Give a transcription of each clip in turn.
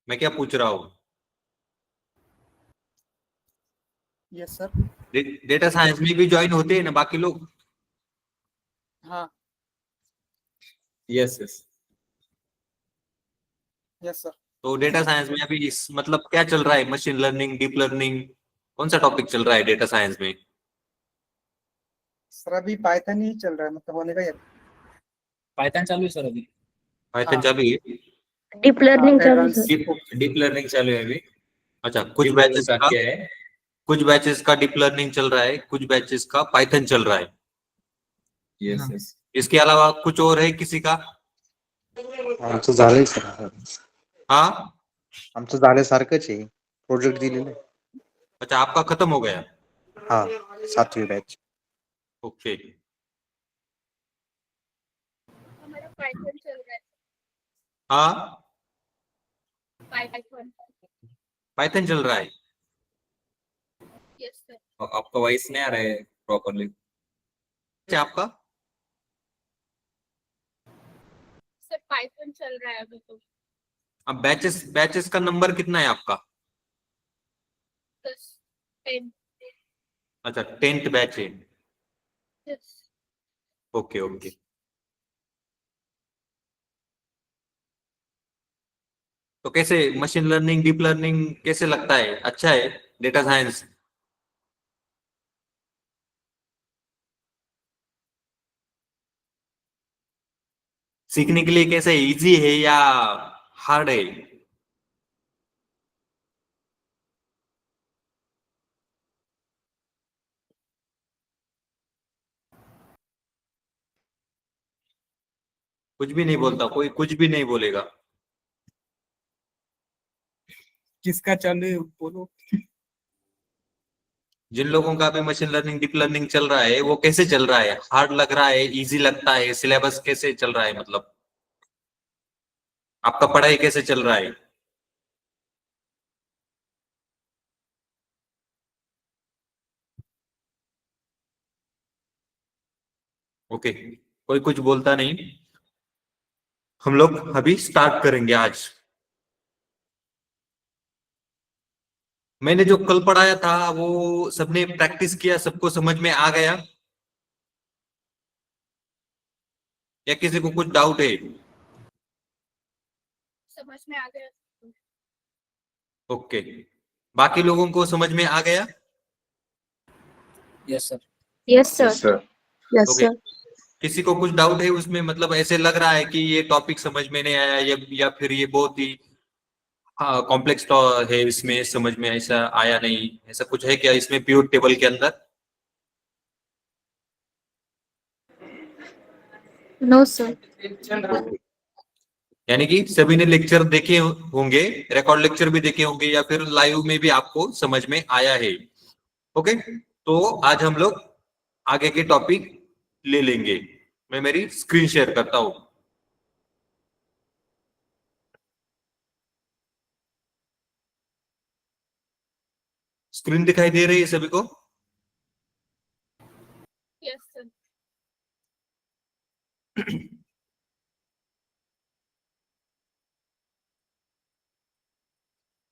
मैं क्या पूछ रहा हूँ? Yes sir. डेटा साइंस में भी ज्वाइन होते हैं ना बाकी लोग? हाँ। Yes yes. Yes sir. तो डेटा साइंस में अभी मतलब क्या चल रहा है? मशीन लर्निंग, डीप लर्निंग, कौन सा टॉपिक चल रहा है डेटा साइंस में? सर अभी पाइथन ही चल रहा है, मतलब होने का ही है। पाइथन चालू है सर अभी। पाइथन हाँ। चालू है? डीप लर्निंग चालू है एडवांस। सर। डीप लर्निंग चालू है अभी। अच्छा, कुछ डीप बैचेस लर्निंग का क्या है? कुछ बैचेस का डीप लर्निंग चल रहा है, कुछ बैचेस का पाइथन चल रहा है। Yes yes. इसके अलावा कुछ और है किसी का? आमचं झालंय सर. हाँ। आमचं झाल्यासारखंच आहे. प्रोजेक्ट दिलेले. अच्छा, आपका खत्म हो गया? हाँ, 7वीं बैच. ओके। हमारा पाइथन चल रहा है। हाँ, पाइथन। पाइथन चल रहा है। Yes sir. आपका वॉइस नहीं आ रहा है प्रॉपरली। क्या आपका? सर पाइथन चल रहा है अभी तो। अब बैचेस बैचेस का नंबर कितना है आपका? 10 10। अच्छा, 10th बैच है। यस। Okay okay. तो कैसे मशीन लर्निंग, डीप लर्निंग कैसे लगता है? अच्छा है डेटा साइंस? सीखने के लिए कैसे, इजी है या हार्ड है? कुछ भी नहीं बोलता कोई, कुछ भी नहीं बोलेगा। किसका चालू है बोलो। जिन लोगों का भी मशीन लर्निंग, डीप लर्निंग चल रहा है वो कैसे चल रहा है? हार्ड लग रहा है, इजी लगता है? सिलेबस कैसे चल रहा है? मतलब आपका पढ़ाई कैसे चल रहा है? ओके, कोई कुछ बोलता नहीं। हम लोग अभी स्टार्ट करेंगे आज। मैंने जो कल पढ़ाया था वो सबने प्रैक्टिस किया, सबको समझ में आ गया या किसी को कुछ डाउट है? समझ में आ गया। ओके, बाकी लोगों को समझ में आ गया? Yes sir. Yes sir. Yes okay, sir. किसी को कुछ डाउट है उसमें? मतलब ऐसे लग रहा है कि ये टॉपिक समझ में नहीं आया या फिर ये बहुत ही कॉम्प्लेक्स है, इसमें समझ में ऐसा आया नहीं, ऐसा कुछ है क्या इसमें प्योर टेबल के अंदर? No sir. यानी कि सभी ने लेक्चर देखे होंगे, रिकॉर्ड लेक्चर भी देखे होंगे या फिर लाइव में भी आपको समझ में आया है। ओके, तो आज हम लोग आगे के टॉपिक ले लेंगे। मैं मेरी स्क्रीन शेयर करता हूं। स्क्रीन दिखाई दे रही है सभी को? Yes sir.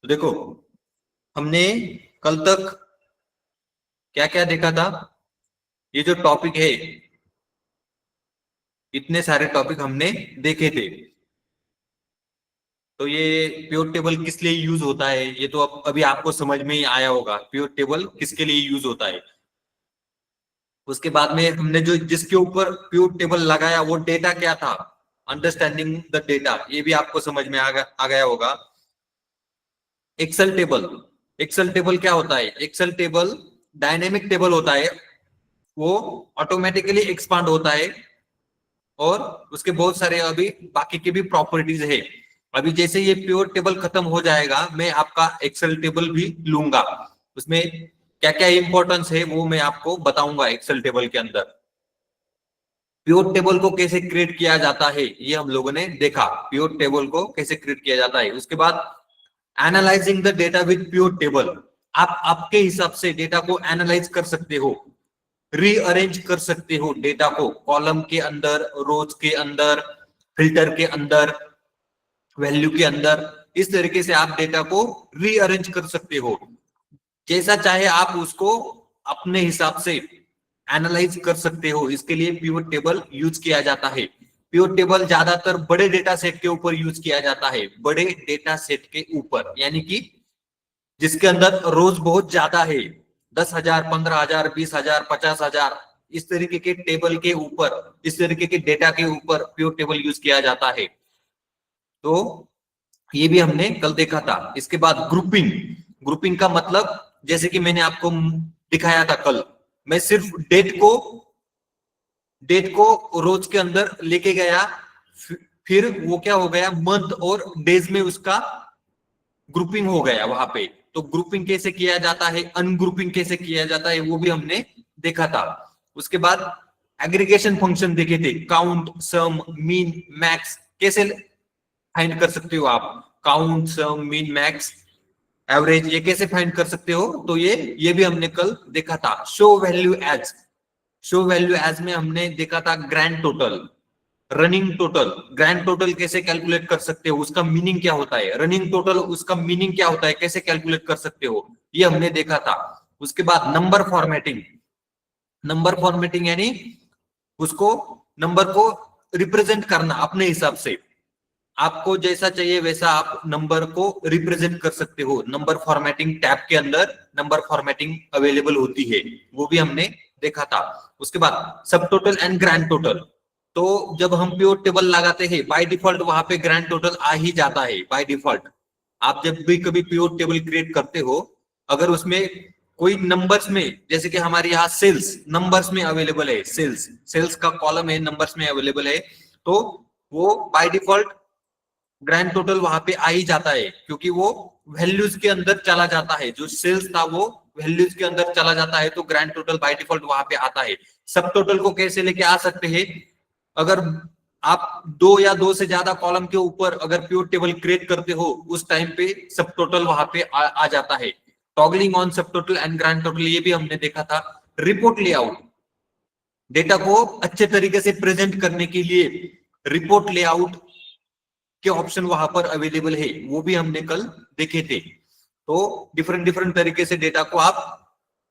तो देखो, हमने कल तक क्या क्या देखा था? ये जो टॉपिक है, इतने सारे टॉपिक हमने देखे थे। तो ये प्योर टेबल किस लिए यूज होता है ये तो अभी आपको समझ में ही आया होगा, प्योर टेबल किसके लिए यूज होता है। उसके बाद में हमने जो जिसके ऊपर प्योर टेबल लगाया वो डेटा क्या था, अंडरस्टैंडिंग द डेटा, ये भी आपको समझ में आ गया होगा। एक्सेल टेबल, एक्सेल टेबल क्या होता है? एक्सेल टेबल डायनेमिक टेबल होता है, वो ऑटोमेटिकली एक्सपांड होता है और उसके बहुत सारे अभी बाकी के भी प्रॉपर्टीज है। अभी जैसे ये प्योर टेबल खत्म हो जाएगा मैं आपका एक्सेल टेबल भी लूंगा, उसमें क्या क्या इंपॉर्टेंस है वो मैं आपको बताऊंगा। एक्सेल टेबल के अंदर प्योर टेबल को कैसे क्रिएट किया जाता है ये हम लोगों ने देखा, प्योर टेबल को कैसे क्रिएट किया जाता है। उसके बाद analysing the data with pure table, आप आपके हिसाब से डेटा को एनालाइज कर सकते हो, रीअरेंज कर सकते हो डेटा को, कॉलम के अंदर, रोज के अंदर, फिल्टर के अंदर, वैल्यू के अंदर, इस तरीके से आप डेटा को रीअरेंज कर सकते हो, जैसा चाहे आप उसको अपने हिसाब से एनालाइज कर सकते हो। इसके लिए पिवट टेबल यूज किया जाता है। पिवट टेबल ज्यादातर बड़े डेटा सेट के ऊपर यूज किया जाता है, बड़े डेटा सेट के ऊपर, यानी कि जिसके अंदर रोज बहुत ज्यादा है, 10,000, 15,000, 20,000, 50,000, इस तरीके के टेबल के ऊपर, इस तरीके के डेटा के ऊपर पिवट टेबल यूज किया जाता है। तो ये भी हमने कल देखा था। इसके बाद ग्रुपिंग। ग्रुपिंग का मतलब जैसे कि मैंने आपको दिखाया था कल, मैं सिर्फ डेट को रोज के अंदर लेके गया, फिर वो क्या हो गया, मंथ और डेज में उसका ग्रुपिंग हो गया वहां पे। तो ग्रुपिंग कैसे किया जाता है, अनग्रुपिंग कैसे किया जाता है, वो भी हमने देखा था। उसके बाद एग्रीगेशन फंक्शन देखे थे, काउंट, सम, मीन, मैक्स, कैसे फाइंड कर सकते हो आप, काउंट, सम, मीन, मैक्स, एवरेज, ये कैसे फाइंड कर सकते हो। तो ये भी हमने कल देखा था। Show value as, show value as में हमने देखा था grand total, running total. Grand total कैसे कैलकुलेट कर सकते हो, उसका मीनिंग क्या होता है, रनिंग टोटल उसका मीनिंग क्या होता है, कैसे कैलकुलेट कर सकते हो, ये हमने देखा था। उसके बाद नंबर फॉर्मेटिंग। नंबर फॉर्मेटिंग यानी उसको, नंबर को रिप्रेजेंट करना अपने हिसाब से, आपको जैसा चाहिए वैसा आप नंबर को रिप्रेजेंट कर सकते हो। नंबर फॉर्मेटिंग टैब के अंदर नंबर फॉर्मेटिंग अवेलेबल होती है, वो भी हमने देखा था। उसके बाद सब टोटल एंड ग्रैंड टोटल। तो जब हम पिवट टेबल लगाते हैं, बाय डिफॉल्ट वहां पे ग्रैंड टोटल आ ही जाता है बाय डिफॉल्ट। आप जब भी कभी पिवट टेबल क्रिएट करते हो, अगर उसमें कोई नंबर्स में, जैसे कि हमारे यहाँ सेल्स नंबर्स में अवेलेबल है, सेल्स का कॉलम है, नंबर्स में अवेलेबल है, तो वो बाय डिफॉल्ट ग्रैंड टोटल वहां पे आ ही जाता है, क्योंकि वो वैल्यूज के अंदर चला जाता है। जो सेल्स था वो वैल्यूज के अंदर चला जाता है, तो ग्रैंड टोटल बाय डिफॉल्ट वहां पे आता है। सब टोटल को कैसे लेके आ सकते हैं, अगर आप 2 या 2 से ज्यादा कॉलम के ऊपर अगर पिवट टेबल क्रिएट करते हो, उस टाइम पे सब टोटल वहां पे आ जाता है। टॉगलिंग ऑन सब टोटल एंड ग्रैंड टोटल, ये भी हमने देखा था। रिपोर्ट लेआउट, डेटा को अच्छे तरीके से प्रेजेंट करने के लिए रिपोर्ट लेआउट के ऑप्शन वहां पर अवेलेबल है, वो भी हमने कल देखे थे। तो डिफरेंट तरीके से डेटा को आप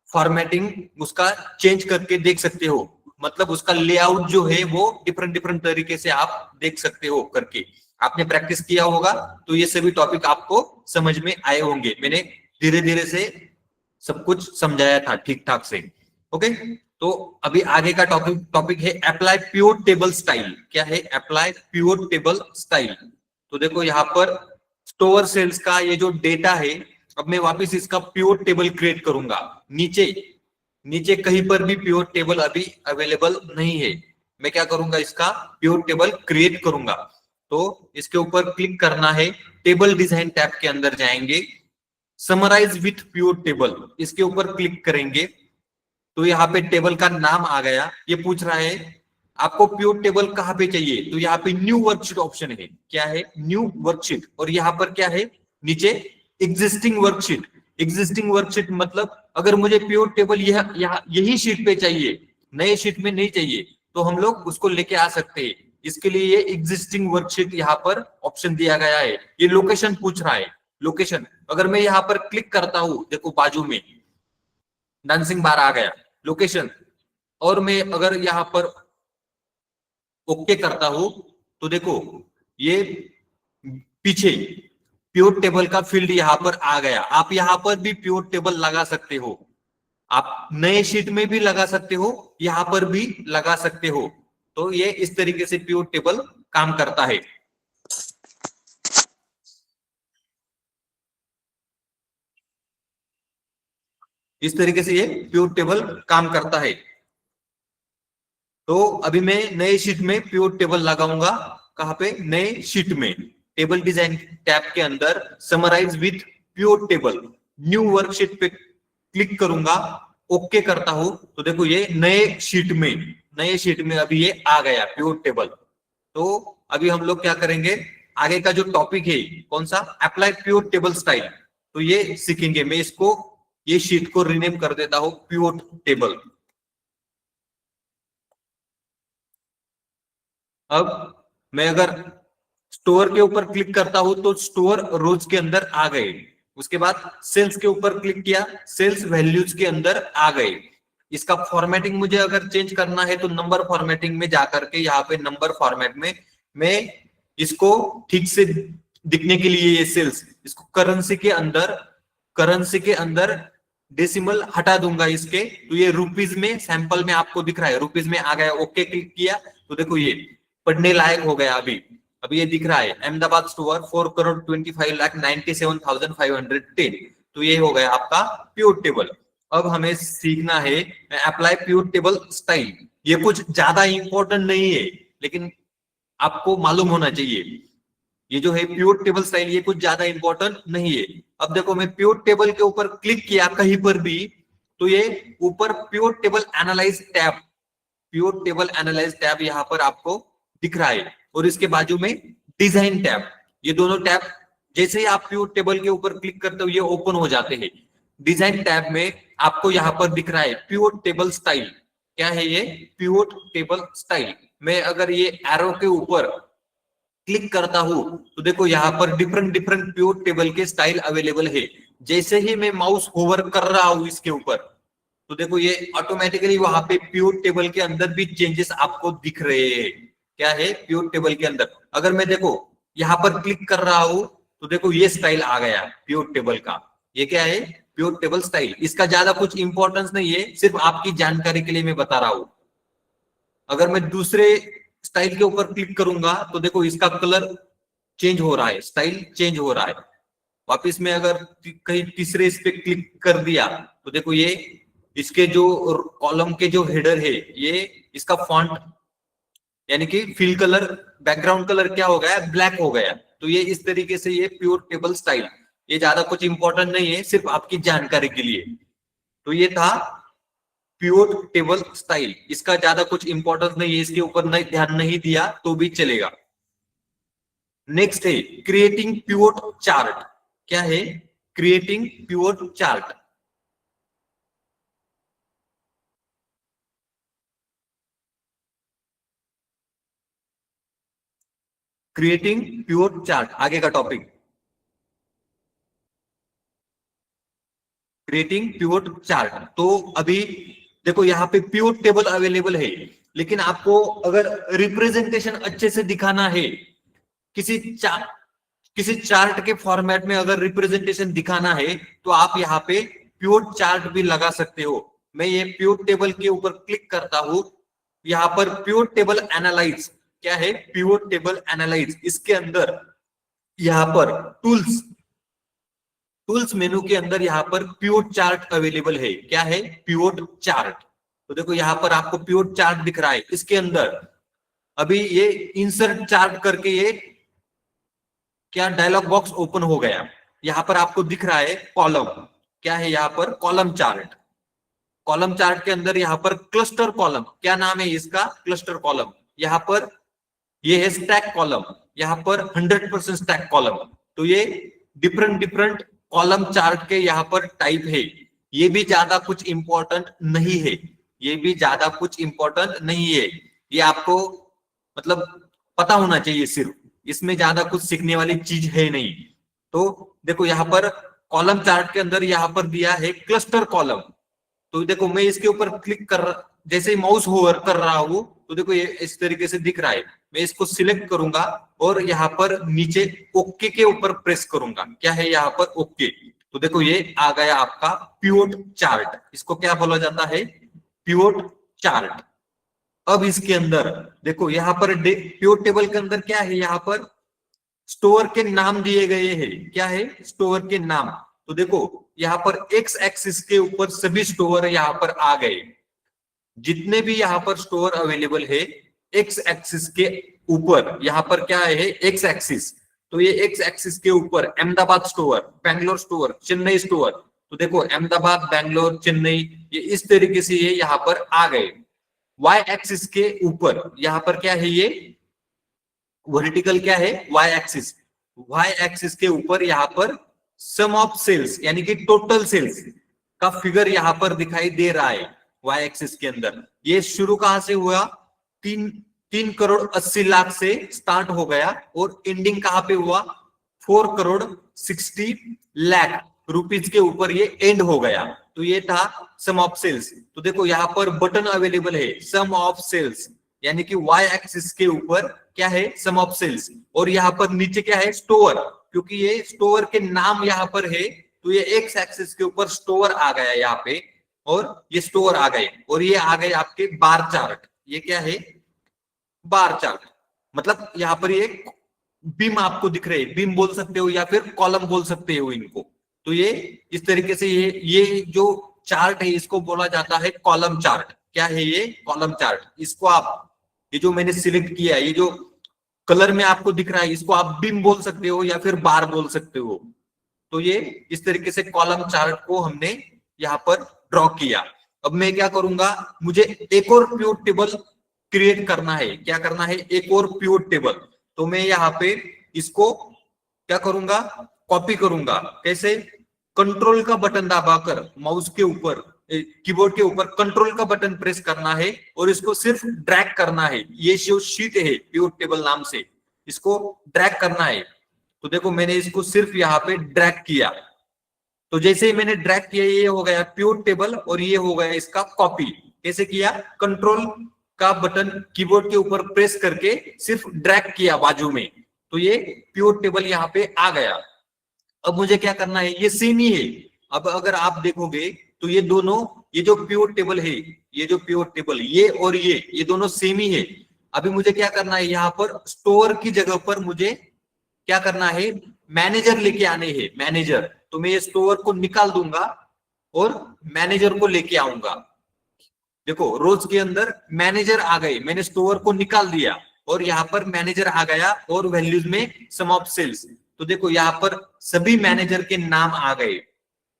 फॉर्मेटिंग उसका चेंज करके देख सकते हो, मतलब उसका लेआउट जो है वो डिफरेंट तरीके से आप देख सकते हो करके। आपने प्रैक्टिस किया होगा तो ये सभी टॉपिक आपको समझ में आए होंगे। मैंने धीरे धीरे से सब कुछ समझाया था ठीक ठाक से। ओके, तो अभी आगे का टॉपिक है अप्लाई पिवट टेबल स्टाइल। क्या है अप्लाई पिवट टेबल स्टाइल? तो देखो यहाँ पर स्टोर सेल्स का ये जो डेटा है, अब मैं वापस इसका पिवट टेबल क्रिएट करूंगा। नीचे कहीं पर भी पिवट टेबल अभी अवेलेबल नहीं है। मैं क्या करूंगा, इसका पिवट टेबल क्रिएट करूंगा। तो इसके ऊपर क्लिक करना है, टेबल डिजाइन टैब के अंदर जाएंगे, समराइज विथ पिवट टेबल, इसके ऊपर क्लिक करेंगे तो यहाँ पे टेबल का नाम आ गया। ये पूछ रहा है आपको पिवट टेबल कहाँ पे चाहिए, तो यहाँ पे न्यू वर्कशीट ऑप्शन है। क्या है? New worksheet. और यहाँ पर क्या है नीचे? Existing worksheet. एग्जिस्टिंग वर्कशीट मतलब अगर मुझे पिवट टेबल यही शीट पे चाहिए, नए शीट में नहीं चाहिए, तो हम लोग उसको लेके आ सकते हैं। इसके लिए ये एग्जिस्टिंग वर्कशीट यहाँ पर ऑप्शन दिया गया है। ये लोकेशन पूछ रहा है, लोकेशन। अगर मैं यहाँ पर क्लिक करता हूं, देखो बाजू में डांसिंग बार आ गया, लोकेशन। और मैं अगर यहाँ पर ओके करता हूं तो देखो ये पीछे पिवट टेबल का फील्ड यहाँ पर आ गया। आप यहाँ पर भी पिवट टेबल लगा सकते हो, आप नए शीट में भी लगा सकते हो, यहाँ पर भी लगा सकते हो। तो ये इस तरीके से पिवट टेबल काम करता है। इस तरीके से ये पिवट टेबल काम करता है। तो अभी मैं नए शीट में पिवट टेबल लगाऊंगा। कहां पे? नए शीट में, टेबल डिजाइन टैब के अंदर summarize with pivot table, new worksheet पे क्लिक करूंगा, ओके करता हूं तो देखो ये नए शीट में अभी ये आ गया पिवट टेबल। तो अभी हम लोग क्या करेंगे, आगे का जो टॉपिक है कौन सा? Apply pivot table style. तो ये सीखेंगे। मैं इसको, ये शीट को रीनेम कर देता हूं पिवट टेबल। अब मैं अगर स्टोर के ऊपर क्लिक करता हूं तो स्टोर रोज के अंदर आ गए। उसके बाद सेल्स के ऊपर क्लिक किया, सेल्स वैल्यूज के अंदर आ गए। इसका फॉर्मेटिंग मुझे अगर चेंज करना है तो नंबर फॉर्मेटिंग में जाकर के यहाँ पे नंबर फॉर्मेट में मैं इसको ठीक से दिखने के लिए ये सेल्स इसको करेंसी के अंदर डेसिमल हटा दूंगा इसके, तो ये रुपीज में सैंपल में आपको दिख रहा है, रुपीज में आ गया। ओके क्लिक किया तो देखो ये पढ़ने लायक हो गया। अभी ये दिख रहा है अहमदाबाद स्टोर 4,25,97,510, तो ये हो गया आपका प्योर टेबल। अब हमें सीखना है अप्लाई प्योर टेबल स्टाइल। ये कुछ ज्यादा इंपॉर्टेंट नहीं है लेकिन आपको मालूम होना चाहिए। ये जो है प्योर टेबल स्टाइल ये कुछ ज्यादा इंपॉर्टेंट नहीं है। अब देखो मैं प्योर टेबल के ऊपर क्लिक किया कहीं पर भी तो ये ऊपर प्योर टेबल एनालाइज टैब यहाँ पर आपको दिख रहा है और इसके बाजू में डिजाइन टैब। ये दोनों टैब जैसे ही आप प्योर टेबल के ऊपर क्लिक करते हो ये ओपन हो जाते हैं। डिजाइन टैब में आपको यहाँ पर दिख रहा है प्योर टेबल स्टाइल। क्या है ये? Pure table style. मैं अगर ये एरो के ऊपर क्लिक करता हूं तो देखो यहाँ पर डिफरेंट प्योर टेबल के स्टाइल अवेलेबल है। जैसे ही मैं माउस होवर कर रहा हूं इसके ऊपर तो देखो ये ऑटोमेटिकली वहां पे प्योर टेबल के अंदर भी चेंजेस आपको दिख रहे हैं। क्या है? प्योर टेबल के अंदर अगर मैं देखो यहाँ पर क्लिक कर रहा हूं तो देखो ये स्टाइल आ गया प्योर टेबल का। ये क्या है? Pure table style. इसका ज्यादा कुछ इंपॉर्टेंस नहीं है, सिर्फ आपकी जानकारी के लिए मैं बता रहा हूं। अगर मैं दूसरे स्टाइल के ऊपर क्लिक करूंगा तो देखो इसका कलर चेंज हो रहा है, स्टाइल चेंज हो रहा है। वापिस में अगर कहीं तीसरे इस पे क्लिक कर दिया तो देखो ये इसके जो कॉलम के जो हेडर है ये इसका फॉन्ट यानी कि फिल कलर बैकग्राउंड कलर क्या हो गया? ब्लैक हो गया। तो ये इस तरीके से ये प्योर टेबल स्टाइल। ये ज्यादा कुछ इंपॉर्टेंट नहीं है, सिर्फ आपकी जानकारी के लिए। तो ये था प्योर टेबल स्टाइल। इसका ज्यादा कुछ इंपॉर्टेंस नहीं है, इसके ऊपर नहीं ध्यान नहीं दिया तो भी चलेगा। नेक्स्ट है क्रिएटिंग प्योर चार्ट। क्या है? Creating pure chart. Creating pure chart आगे का टॉपिक। Creating pure chart. तो अभी देखो यहाँ पे प्योर टेबल अवेलेबल है, लेकिन आपको अगर रिप्रेजेंटेशन अच्छे से दिखाना है, किसी चार्ट के फॉर्मेट में अगर रिप्रेजेंटेशन दिखाना है तो आप यहाँ पे प्योर चार्ट भी लगा सकते हो। मैं ये प्योर टेबल के ऊपर क्लिक करता हूं, यहाँ पर प्योर टेबल एनालाइज। क्या है? Pure table analyse. इसके अंदर यहाँ पर टूल्स मेनू के अंदर यहाँ पर प्योर चार्ट अवेलेबल है। क्या है? Pure chart. तो देखो यहाँ पर आपको प्योर चार्ट दिख रहा है। इसके अंदर अभी ये इंसर्ट चार्ट करके ये क्या डायलॉग बॉक्स ओपन हो गया। यहाँ पर आपको दिख रहा है कॉलम। क्या है? यहाँ पर कॉलम चार्ट। कॉलम चार्ट के अंदर यहाँ पर क्लस्टर कॉलम। क्या नाम है इसका? Cluster column. यहाँ पर ये है स्टैक कॉलम, यहाँ पर 100% स्टैक कॉलम। तो ये डिफरेंट कॉलम चार्ट के यहाँ पर टाइप है। ये भी ज्यादा कुछ इंपॉर्टेंट नहीं है, ये भी ज्यादा कुछ इंपॉर्टेंट नहीं है। ये आपको मतलब पता होना चाहिए सिर्फ, इसमें ज्यादा कुछ सीखने वाली चीज है नहीं। तो देखो यहाँ पर कॉलम चार्ट के अंदर यहाँ पर दिया है क्लस्टर कॉलम। तो देखो मैं इसके ऊपर क्लिक जैसे ही माउस होवर कर रहा हूं तो देखो ये इस तरीके से दिख रहा है। मैं इसको सिलेक्ट करूंगा और यहाँ पर नीचे ओके के ऊपर प्रेस करूंगा। क्या है? यहाँ पर ओके। तो देखो ये आ गया आपका प्योर चार्ट। इसको क्या बोला जाता है? Pure chart. अब इसके अंदर देखो यहाँ पर प्योर टेबल के अंदर क्या है? यहाँ पर स्टोर के नाम दिए गए हैं। क्या है? स्टोर के नाम। तो देखो यहाँ पर एक्स एक्सिस के ऊपर सभी स्टोर यहाँ पर आ गए। जितने भी यहाँ पर स्टोर अवेलेबल है एक्स एक्सिस के ऊपर, यहाँ पर क्या है? X axis. तो ये एक्स एक्सिस के ऊपर Ahmedabad store, Bangalore store, Chennai store. तो देखो अहमदाबाद, बैंगलोर, चेन्नई ये इस तरीके से ये यहाँ पर आ गए। वाई एक्सिस के ऊपर यहाँ पर क्या है? ये वर्टिकल क्या है? Y axis. वाई एक्सिस के ऊपर यहाँ पर सम ऑफ सेल्स यानी कि टोटल सेल्स का फिगर यहाँ पर दिखाई दे रहा है वाई एक्सिस के अंदर। ये शुरू कहां से हुआ? 3,80,00,000 से स्टार्ट हो गया और एंडिंग कहां पे हुआ 4,60,00,000 रुपीज के ऊपर ये एंड हो गया। तो ये था सम ऑफ सेल्स। तो देखो यहाँ पर बटन अवेलेबल है सम ऑफ सेल्स, यानी कि वाई एक्सिस के ऊपर क्या है सम ऑफ सेल्स, और यहाँ पर नीचे क्या है स्टोर, क्योंकि ये स्टोर के नाम यहाँ पर है तो ये एक्स एक्सिस के ऊपर स्टोर आ गया यहाँ पे, और ये स्टोर आ गए, और ये आ गए आपके बार चार्ट। ये क्या है बार चार्ट, मतलब यहाँ पर ये बीम आपको दिख रहे हैं, बीम बोल सकते हो या फिर कॉलम बोल सकते हो इनको। तो ये इस तरीके से ये जो चार्ट है इसको बोला जाता है कॉलम चार्ट। क्या है ये कॉलम चार्ट। इसको आप ये जो मैंने सिलेक्ट किया है, ये जो कलर में आपको दिख रहा है, इसको आप बीम बोल सकते हो या फिर बार बोल सकते हो। तो ये इस तरीके से कॉलम चार्ट को हमने यहाँ पर ड्रॉ किया। अब मैं क्या करूंगा, मुझे एक और पिवट टेबल क्रिएट करना है। क्या करना है, एक और पिवट टेबल। तो मैं यहाँ पे इसको क्या करूंगा, कॉपी करूंगा। कैसे, कंट्रोल का बटन दबाकर माउस के ऊपर कीबोर्ड के ऊपर कंट्रोल का बटन प्रेस करना है और इसको सिर्फ ड्रैग करना है। ये जो शीट है पिवट टेबल नाम से, इसको ड्रैग करना है। तो देखो मैंने इसको सिर्फ यहाँ पे ड्रैग किया, तो जैसे ही मैंने ड्रैग किया ये हो गया पिवट टेबल और ये हो गया इसका कॉपी। कैसे किया, कंट्रोल का बटन कीबोर्ड के ऊपर प्रेस करके सिर्फ ड्रैग किया बाजू में, तो ये पिवट टेबल यहाँ पे आ गया। अब मुझे क्या करना है, ये सेम ही है। अब अगर आप देखोगे तो ये दोनों, ये जो पिवट टेबल है, ये जो पिवट टेबल ये और ये दोनों सेम ही है। अभी मुझे क्या करना है, यहाँ पर स्टोर की जगह पर मुझे क्या करना है, मैनेजर लेके आने हैं, मैनेजर। तो मैं ये स्टोर को निकाल दूंगा और मैनेजर को लेके आऊंगा। देखो रोज के अंदर मैनेजर आ गए, मैंने स्टोर को निकाल दिया और यहाँ पर मैनेजर आ गया और वैल्यूज में सम ऑफ सेल्स। तो देखो यहाँ पर सभी मैनेजर के नाम आ गए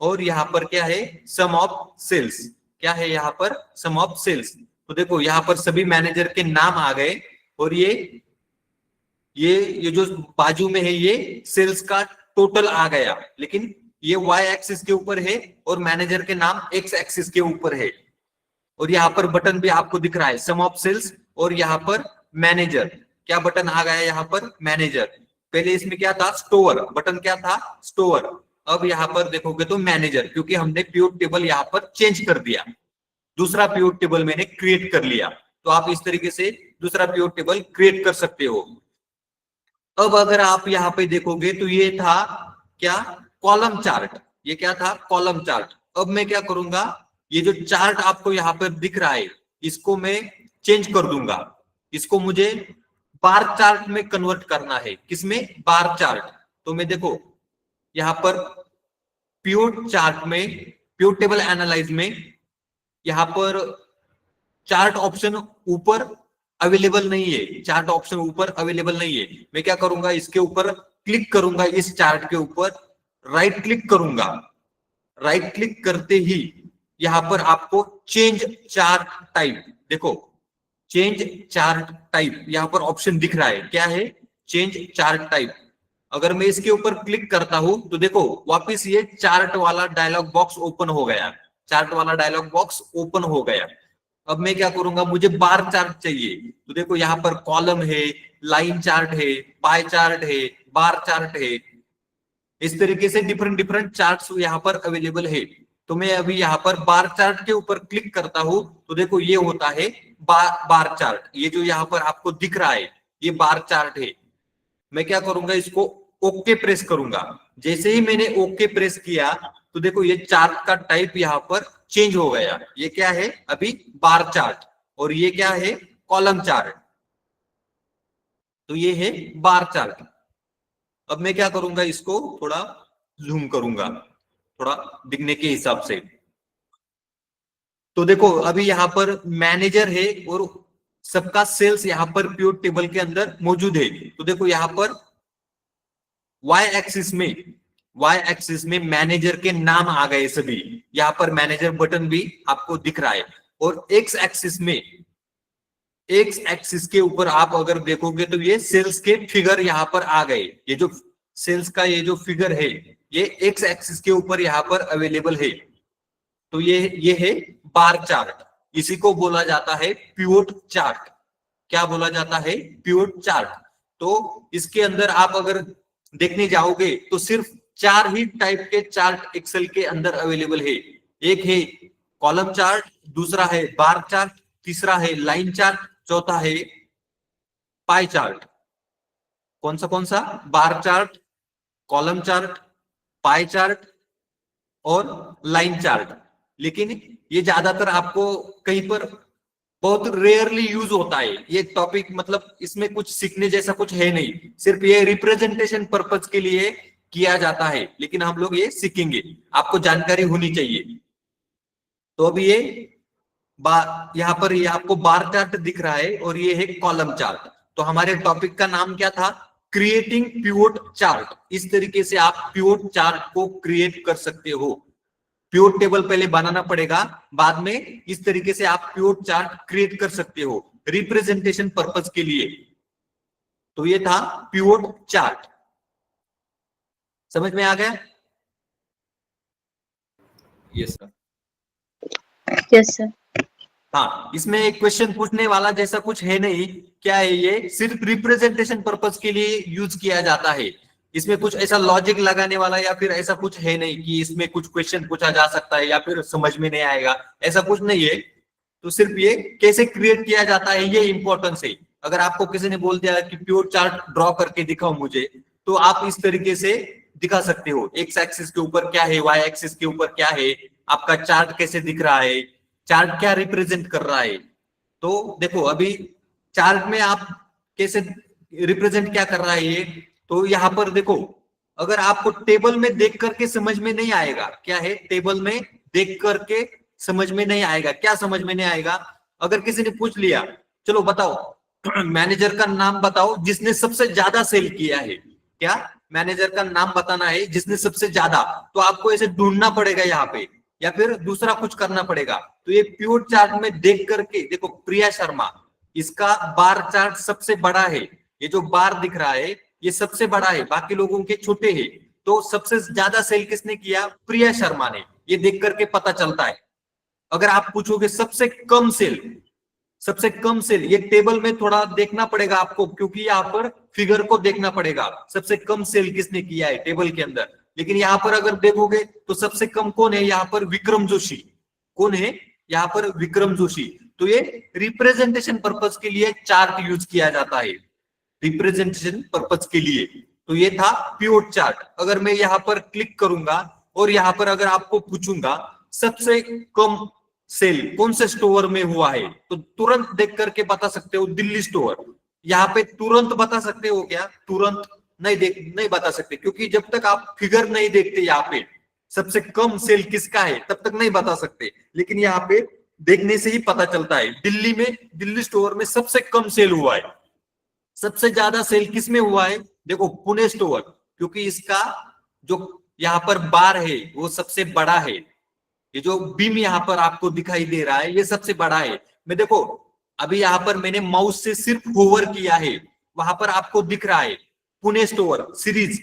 और यहाँ पर क्या है सम ऑफ सेल्स। क्या है यहाँ पर सम ऑफ सेल्स। तो देखो यहाँ पर सभी मैनेजर के नाम आ गए और ये जो बाजू में है ये सेल्स का टोटल आ गया, लेकिन ये वाई एक्सिस के ऊपर है और मैनेजर के नाम एक्स एक्सिस के ऊपर है। और यहाँ पर बटन भी आपको दिख रहा है सम ऑफ सेल्स और यहाँ पर मैनेजर। क्या बटन आ गया यहाँ पर मैनेजर। पहले इसमें क्या था स्टोर, बटन क्या था स्टोर। अब यहाँ पर देखोगे तो मैनेजर, क्योंकि हमने पिवट टेबल यहाँ पर चेंज कर दिया, दूसरा पिवट टेबल मैंने क्रिएट कर लिया। तो आप इस तरीके से दूसरा पिवट टेबल क्रिएट कर सकते हो। अब अगर आप यहाँ पे देखोगे तो ये था क्या कॉलम चार्ट। ये क्या था कॉलम चार्ट। अब मैं क्या करूंगा, ये जो चार्ट आपको यहाँ पर दिख रहा है इसको मैं चेंज कर दूंगा। इसको मुझे बार चार्ट में कन्वर्ट करना है। किसमें, बार चार्ट। तो मैं देखो यहाँ पर पिवट चार्ट में, पिवट टेबल एनालाइज में यहाँ पर चार्ट ऑप्शन ऊपर अवेलेबल नहीं है, चार्ट ऑप्शन ऊपर अवेलेबल नहीं है। मैं क्या करूंगा, इसके ऊपर क्लिक करूंगा, इस चार्ट के ऊपर राइट क्लिक करूंगा। राइट क्लिक करते ही यहाँ पर आपको चेंज चार्ट टाइप, देखो चेंज चार्ट टाइप यहाँ पर ऑप्शन दिख रहा है। क्या है, चेंज चार्ट टाइप। अगर मैं इसके ऊपर क्लिक करता हूं तो देखो वापिस ये चार्ट वाला डायलॉग बॉक्स ओपन हो गया, चार्ट वाला डायलॉग बॉक्स ओपन हो गया। अब मैं क्या करूंगा, मुझे बार चार्ट चाहिए। तो देखो यहाँ पर कॉलम है, लाइन चार्ट है, पाई चार्ट है, बार चार्ट है। इस तरीके से डिफरेंट चार्ट्स यहाँ पर अवेलेबल है। तो मैं अभी यहाँ पर बार चार्ट के ऊपर क्लिक करता हूं तो देखो ये होता है बार चार्ट। ये जो यहाँ पर आपको दिख रहा है ये बार चार्ट है। मैं क्या करूंगा, इसको ओके प्रेस करूंगा। जैसे ही मैंने ओके प्रेस किया तो देखो ये चार्ट का टाइप यहाँ पर चेंज हो गया। ये क्या है अभी बार चार्ट और ये क्या है कॉलम चार्ट। तो ये है बार चार्ट। अब मैं क्या करूंगा, इसको थोड़ा जूम करूंगा थोड़ा दिखने के हिसाब से। तो देखो अभी यहाँ पर मैनेजर है और सबका सेल्स यहाँ पर पिवट टेबल के अंदर मौजूद है। तो देखो यहाँ पर वाई एक्सिस में मैनेजर के नाम आ गए सभी। यहाँ पर मैनेजर बटन भी आपको दिख रहा है। और एक्स एक्सिस के ऊपर आप अगर देखोगे तो ये सेल्स के फिगर यहाँ पर आ गए। ये जो सेल्स का ये जो फिगर है ये एक्स एक्सिस के ऊपर यहाँ पर अवेलेबल है। तो ये है बार चार्ट, इसी को बोला जाता है पिवट चार्ट। क्या बोला जाता है, पिवोट चार्ट। तो इसके अंदर आप अगर देखने जाओगे तो सिर्फ 4 ही टाइप के चार्ट एक्सेल के अंदर अवेलेबल है। एक है कॉलम चार्ट, दूसरा है बार चार्ट, तीसरा है लाइन चार्ट, चौथा है पाई चार्ट। कौन सा? Bar chart, column chart, pie chart और लाइन चार्ट। लेकिन ये ज्यादातर आपको कहीं पर बहुत रेयरली यूज होता है ये टॉपिक, मतलब इसमें कुछ सीखने जैसा कुछ है नहीं, सिर्फ ये रिप्रेजेंटेशन पर्पज के लिए किया जाता है। लेकिन हम लोग ये सीखेंगे, आपको जानकारी होनी चाहिए। तो अभी ये यहाँ पर ये आपको बार चार्ट दिख रहा है और ये है कॉलम चार्ट। तो हमारे टॉपिक का नाम क्या था, क्रिएटिंग पिवोट चार्ट। इस तरीके से आप पिवोट चार्ट को क्रिएट कर सकते हो। पिवोट टेबल पहले बनाना पड़ेगा, बाद में इस तरीके से आप पिवोट चार्ट क्रिएट कर सकते हो रिप्रेजेंटेशन पर्पस के लिए। तो ये था पिवोट चार्ट, समझ में आ गया? Yes sir. Yes sir. हाँ, इसमें एक क्वेश्चन पूछने वाला जैसा कुछ है नहीं। क्या है ये, सिर्फ रिप्रेजेंटेशन पर्पस के लिए यूज किया जाता है। इसमें कुछ ऐसा लॉजिक लगाने वाला या फिर ऐसा कुछ है नहीं कि इसमें कुछ क्वेश्चन पूछा जा सकता है या फिर समझ में नहीं आएगा, ऐसा कुछ नहीं है। तो सिर्फ ये कैसे क्रिएट किया जाता है ये इंपॉर्टेंस है। अगर आपको किसी ने बोल दिया कि पिवोट चार्ट ड्रॉ करके दिखाओ मुझे, तो आप इस तरीके से दिखा सकते हो। एक्स एक्सिस के ऊपर क्या है, वाई एक्सिस के ऊपर क्या है, आपका चार्ट कैसे दिख रहा है, चार्ट क्या रिप्रेजेंट कर रहा है। तो देखो अभी चार्ट में आप कैसे रिप्रेजेंट क्या कर रहा है ये, तो यहाँ पर देखो, अगर आपको टेबल में देख करके समझ में नहीं आएगा, क्या है, टेबल में देख करके समझ में नहीं आएगा। क्या समझ में नहीं आएगा? अगर किसी ने पूछ लिया, चलो बताओ मैनेजर का नाम बताओ जिसने सबसे ज्यादा सेल किया है, क्या मैनेजर का नाम बताना है जिसने सबसे ज्यादा, तो आपको ऐसे ढूंढना पड़ेगा यहाँ पे, या फिर दूसरा कुछ करना पड़ेगा। तो ये पिवोट चार्ट में देख करके देखो, प्रिया शर्मा, इसका बार चार्ट सबसे बड़ा है, ये जो बार दिख रहा है ये सबसे बड़ा है, बाकी लोगों के छोटे हैं। तो सबसे ज्यादा सेल किसने किया, प्रिया शर्मा ने, ये देख करके पता चलता है। अगर आप पूछोगे सबसे कम सेल, सबसे कम सेल, ये टेबल में थोड़ा देखना पड़ेगा आपको, क्योंकि यहाँ पर फिगर को देखना पड़ेगा सबसे कम सेल किसने किया है टेबल के अंदर। लेकिन यहाँ पर अगर देखोगे तो सबसे कम कौन है, यहाँ पर विक्रम जोशी। कौन है यहाँ पर, विक्रम जोशी। तो ये रिप्रेजेंटेशन पर्पस के लिए चार्ट यूज किया जाता है, रिप्रेजेंटेशन पर्पस के लिए। तो ये था पिवोट चार्ट। अगर मैं यहाँ पर क्लिक करूंगा और यहाँ पर अगर आपको पूछूंगा सबसे कम सेल कौन से स्टोर में हुआ है, तो तुरंत देख करके बता सकते हो, दिल्ली स्टोर। यहाँ पे तुरंत बता सकते हो क्या? तुरंत नहीं बता सकते, क्योंकि जब तक आप फिगर नहीं देखते यहाँ पे सबसे कम सेल किसका है, तब तक नहीं बता सकते। लेकिन यहाँ पे देखने से ही पता चलता है। दिल्ली में, दिल्ली स्टोर में सबसे कम सेल हुआ है। सबसे ज्यादा सेल किसमें हुआ है, देखो पुणे स्टोर, क्योंकि इसका जो यहाँ पर बार है वो सबसे बड़ा है। ये जो बीम यहाँ पर आपको दिखाई दे रहा है ये सबसे बड़ा है। मैं देखो अभी यहाँ पर मैंने माउस से सिर्फ होवर किया है, वहां पर आपको दिख रहा है पुणे स्टोर सीरीज।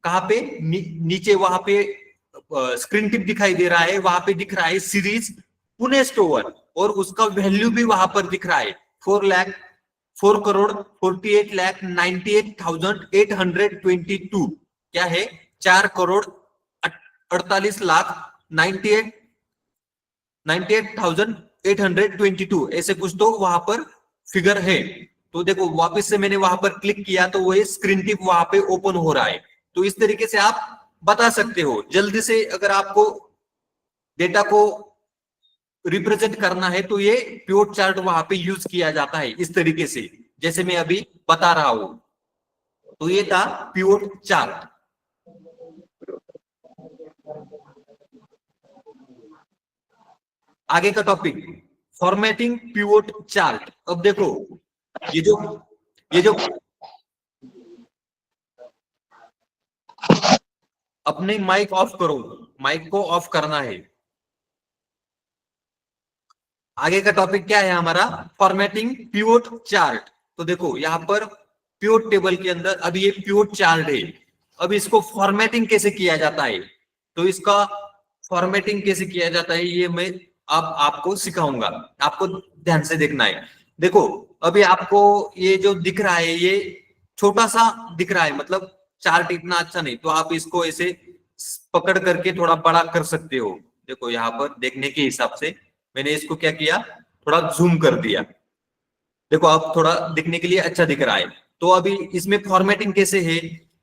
कहाँ पे, नीचे वहां पे स्क्रीन टिप दिखाई दे रहा है, वहां पे दिख रहा है सीरीज पुणे स्टोर, और उसका वैल्यू भी वहां पर दिख रहा है 4,48,98,822। क्या है, 4,48,98,822, ऐसे कुछ तो वहां पर फिगर है। तो देखो वापस से मैंने वहां पर क्लिक किया तो वो स्क्रीन टिप वहां पे ओपन हो रहा है। तो इस तरीके से आप बता सकते हो जल्दी से। अगर आपको डेटा को रिप्रेजेंट करना है तो ये पिवोट चार्ट वहां पे यूज किया जाता है इस तरीके से, जैसे मैं अभी बता रहा हूं। तो ये था पिवोट चार्ट। आगे का टॉपिक, फॉर्मेटिंग पिवोट चार्ट। अब देखो ये जो अपने माइक ऑफ करो, माइक को ऑफ करना है। आगे का टॉपिक क्या है हमारा, फॉर्मेटिंग पिवोट चार्ट। तो देखो यहाँ पर पिवोट टेबल के अंदर अभी ये पिवोट चार्ट है। अब इसको फॉर्मेटिंग कैसे किया जाता है, तो इसका फॉर्मेटिंग कैसे किया जाता है ये मैं अब आपको सिखाऊंगा, आपको ध्यान से देखना है। देखो अभी आपको ये जो दिख रहा है ये छोटा सा दिख रहा है, मतलब चार्ट इतना अच्छा नहीं, तो आप इसको ऐसे पकड़ करके थोड़ा बड़ा कर सकते हो। देखो यहाँ पर देखने के हिसाब से मैंने इसको क्या किया, थोड़ा जूम कर दिया। देखो अब थोड़ा दिखने के लिए अच्छा दिख रहा है। तो अभी इसमें फॉर्मेटिंग कैसे है,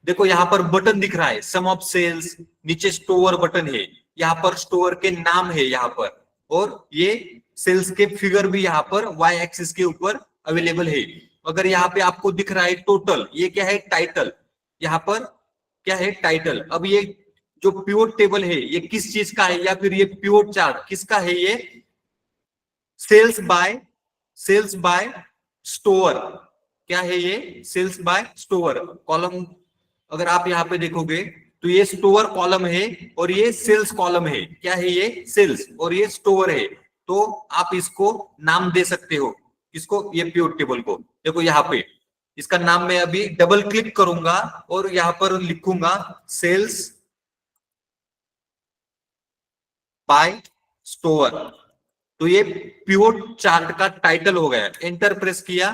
देखो यहाँ पर बटन दिख रहा है सम ऑफ सेल्स, नीचे स्टोर बटन है, यहाँ पर स्टोर के नाम है यहाँ पर, और ये सेल्स के फिगर भी यहाँ पर वाई एक्सिस के ऊपर अवेलेबल है। अगर यहाँ पे आपको दिख रहा है टोटल, ये क्या है टाइटल, यहाँ पर क्या है टाइटल। अब ये जो पिवोट टेबल है ये किस चीज का है, या फिर ये पिवोट चार्ट किसका है, ये सेल्स बाय स्टोर, क्या है ये सेल्स बाय स्टोर कॉलम। अगर आप यहाँ पे देखोगे तो ये स्टोर कॉलम है और ये सेल्स कॉलम है, क्या है ये सेल्स और ये स्टोर है। तो आप इसको नाम दे सकते हो, इसको ये पिवोट टेबल को। देखो यहाँ पे इसका नाम मैं अभी डबल क्लिक करूंगा और यहाँ पर लिखूंगा सेल्स बाय स्टोर, तो ये पिवोट चार्ट का टाइटल हो गया। एंटर प्रेस किया,